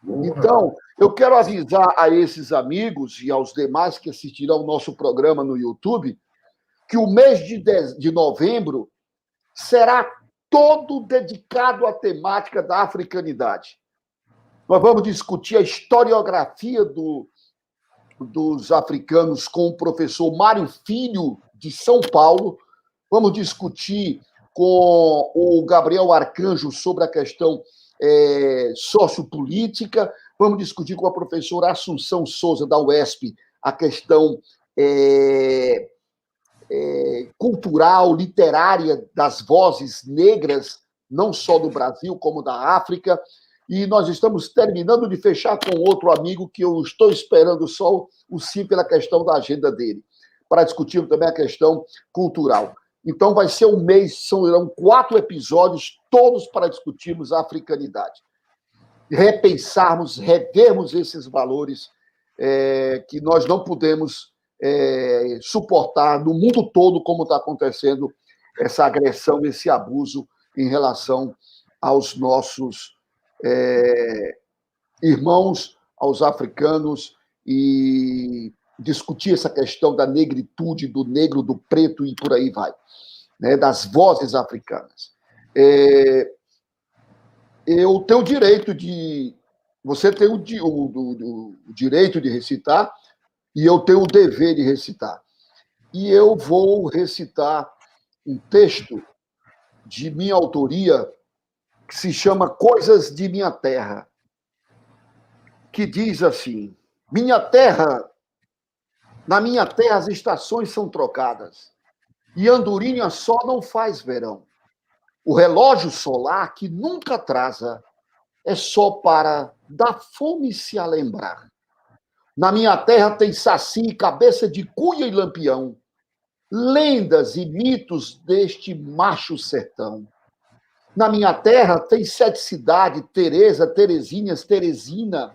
Então, eu quero avisar a esses amigos e aos demais que assistirão ao nosso programa no YouTube que o mês de novembro será todo dedicado à temática da africanidade. Nós vamos discutir a historiografia dos africanos com o professor Mário Filho, de São Paulo. Vamos discutir com o Gabriel Arcanjo sobre a questão sociopolítica. Vamos discutir com a professora Assunção Souza, da UESP, a questão cultural, literária das vozes negras, não só do Brasil, como da África. E nós estamos terminando de fechar com outro amigo que eu estou esperando só o sim pela questão da agenda dele, para discutir também a questão cultural. Então, vai ser um mês, serão 4 episódios, todos para discutirmos a africanidade. Repensarmos, revermos esses valores que nós não podemos suportar no mundo todo, como está acontecendo essa agressão, esse abuso em relação aos nossos irmãos, aos africanos, e discutir essa questão da negritude, do negro, do preto e por aí vai, né, das vozes africanas. Eu tenho o direito de... Você tem o direito de recitar e eu tenho o dever de recitar. E eu vou recitar um texto de minha autoria que se chama Coisas de Minha Terra, que diz assim: na minha terra as estações são trocadas, e andorinha só não faz verão. O relógio solar que nunca atrasa é só para da fome se a lembrar. Na minha terra tem saci, cabeça de cuia e lampião, lendas e mitos deste macho sertão. Na minha terra tem 7 cidades, Teresa, Terezinhas, Teresina.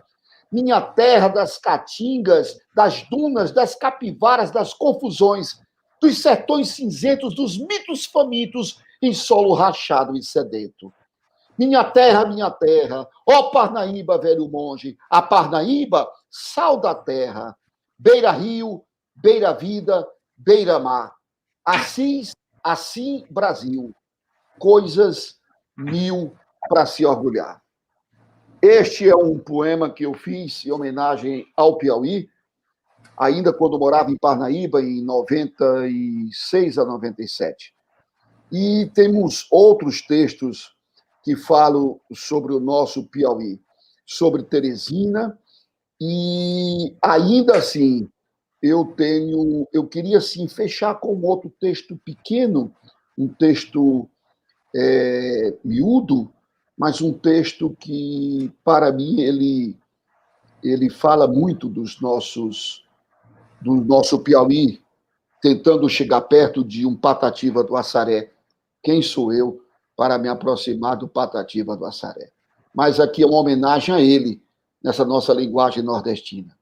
Minha terra das caatingas, das dunas, das capivaras, das confusões, dos sertões cinzentos, dos mitos famintos, em solo rachado e sedento. Minha terra, ó Parnaíba, velho monge, a Parnaíba, sal da terra, beira-rio, beira-vida, beira-mar. Assim, Brasil, coisas mil para se orgulhar. Este é um poema que eu fiz em homenagem ao Piauí, ainda quando morava em Parnaíba, em 96 a 97. E temos outros textos que falam sobre o nosso Piauí, sobre Teresina, e ainda assim eu queria assim fechar com outro texto pequeno, um texto miúdo, mas um texto que, para mim, ele fala muito do nosso Piauí, tentando chegar perto de um Patativa do Assaré. Quem sou eu para me aproximar do Patativa do Assaré? Mas aqui é uma homenagem a ele, nessa nossa linguagem nordestina.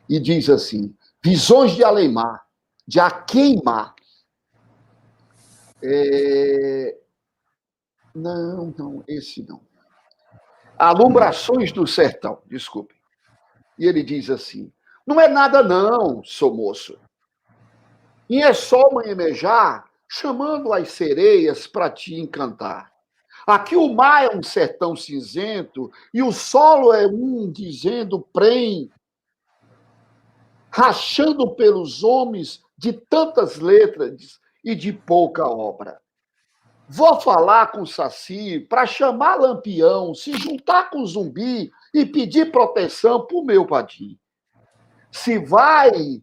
E diz assim: visões de Alemar, de Aqueimar. Não, esse não. Alumbrações do Sertão, desculpe. E ele diz assim: não é nada não, sou moço. E é só manhemejar, chamando as sereias para te encantar. Aqui o mar é um sertão cinzento e o solo é um dizendo prem, rachando pelos homens de tantas letras e de pouca obra. Vou falar com o Saci para chamar Lampião, se juntar com o Zumbi e pedir proteção para o meu padim. Se vai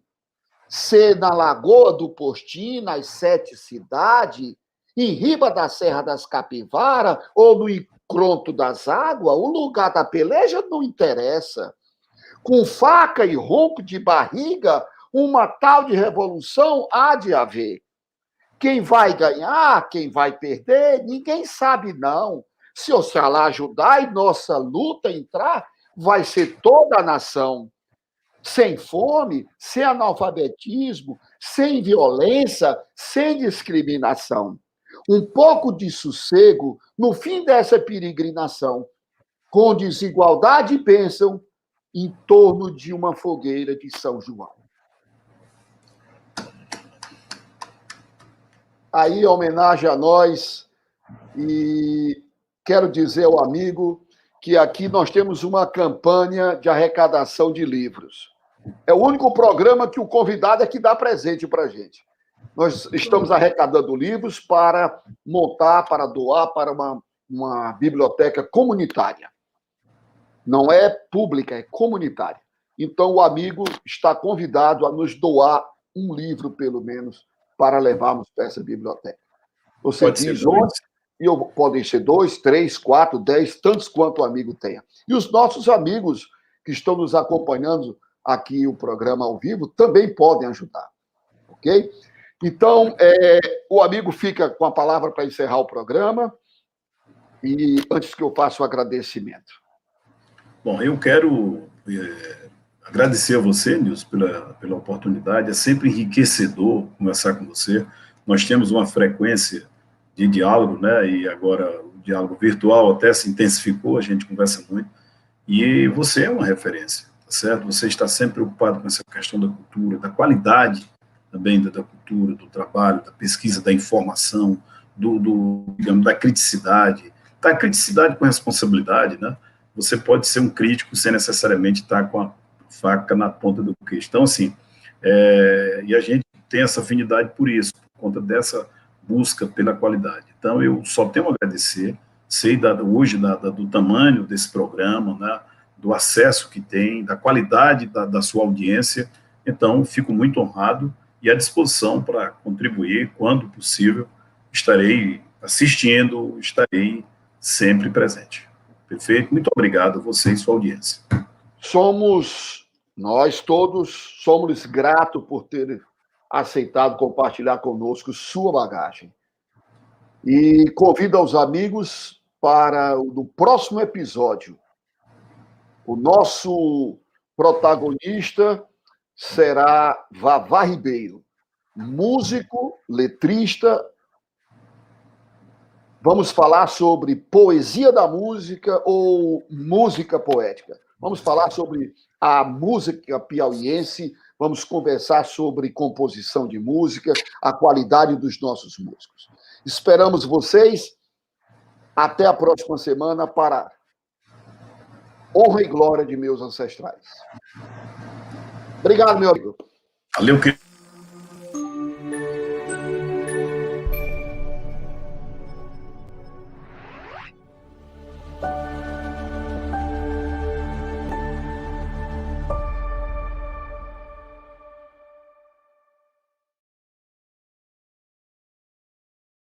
ser na Lagoa do Postim, nas 7 cidades, em riba da Serra das Capivaras ou no Encronto das Águas, o lugar da peleja não interessa. Com faca e ronco de barriga, uma tal de revolução há de haver. Quem vai ganhar, quem vai perder, ninguém sabe, não. Se Oxalá ajudar e nossa luta entrar, vai ser toda a nação. Sem fome, sem analfabetismo, sem violência, sem discriminação. Um pouco de sossego no fim dessa peregrinação. Com desigualdade pensam em torno de uma fogueira de São João. Aí, homenagem a nós, e quero dizer ao amigo que aqui nós temos uma campanha de arrecadação de livros. É o único programa que o convidado é que dá presente para a gente. Nós estamos arrecadando livros para montar, para doar para uma biblioteca comunitária. Não é pública, é comunitária. Então, o amigo está convidado a nos doar um livro, pelo menos, para levarmos para essa biblioteca. Você Pode diz ser dois. onde, e podem ser 2, 3, 4, 10, tantos quanto o amigo tenha. E os nossos amigos que estão nos acompanhando aqui, o programa ao vivo, também podem ajudar. Ok? Então, o amigo fica com a palavra para encerrar o programa, e antes que eu faça o agradecimento. Bom, eu quero agradecer a você, Nilson, pela oportunidade. É sempre enriquecedor conversar com você. Nós temos uma frequência de diálogo, né? E agora o diálogo virtual até se intensificou, a gente conversa muito. E você é uma referência, tá certo? Você está sempre preocupado com essa questão da cultura, da qualidade também da cultura, do trabalho, da pesquisa, da informação, digamos, da criticidade. Da criticidade com responsabilidade, né? Você pode ser um crítico sem necessariamente estar com a faca na ponta do queixo. Então, assim, e a gente tem essa afinidade por isso, por conta dessa busca pela qualidade. Então, eu só tenho a agradecer, sei hoje do tamanho desse programa, né, do acesso que tem, da qualidade da sua audiência. Então, fico muito honrado e à disposição para contribuir, quando possível. Estarei assistindo, estarei sempre presente. Perfeito? Muito obrigado a você e sua audiência. Nós todos somos gratos por ter aceitado compartilhar conosco sua bagagem. E convido os amigos para o próximo episódio. O nosso protagonista será Vavá Ribeiro, músico, letrista. Vamos falar sobre poesia da música ou música poética. Vamos falar sobre a música piauiense, vamos conversar sobre composição de música, a qualidade dos nossos músicos. Esperamos vocês. Até a próxima semana para honra e glória de meus ancestrais. Obrigado, meu amigo. Valeu, querido.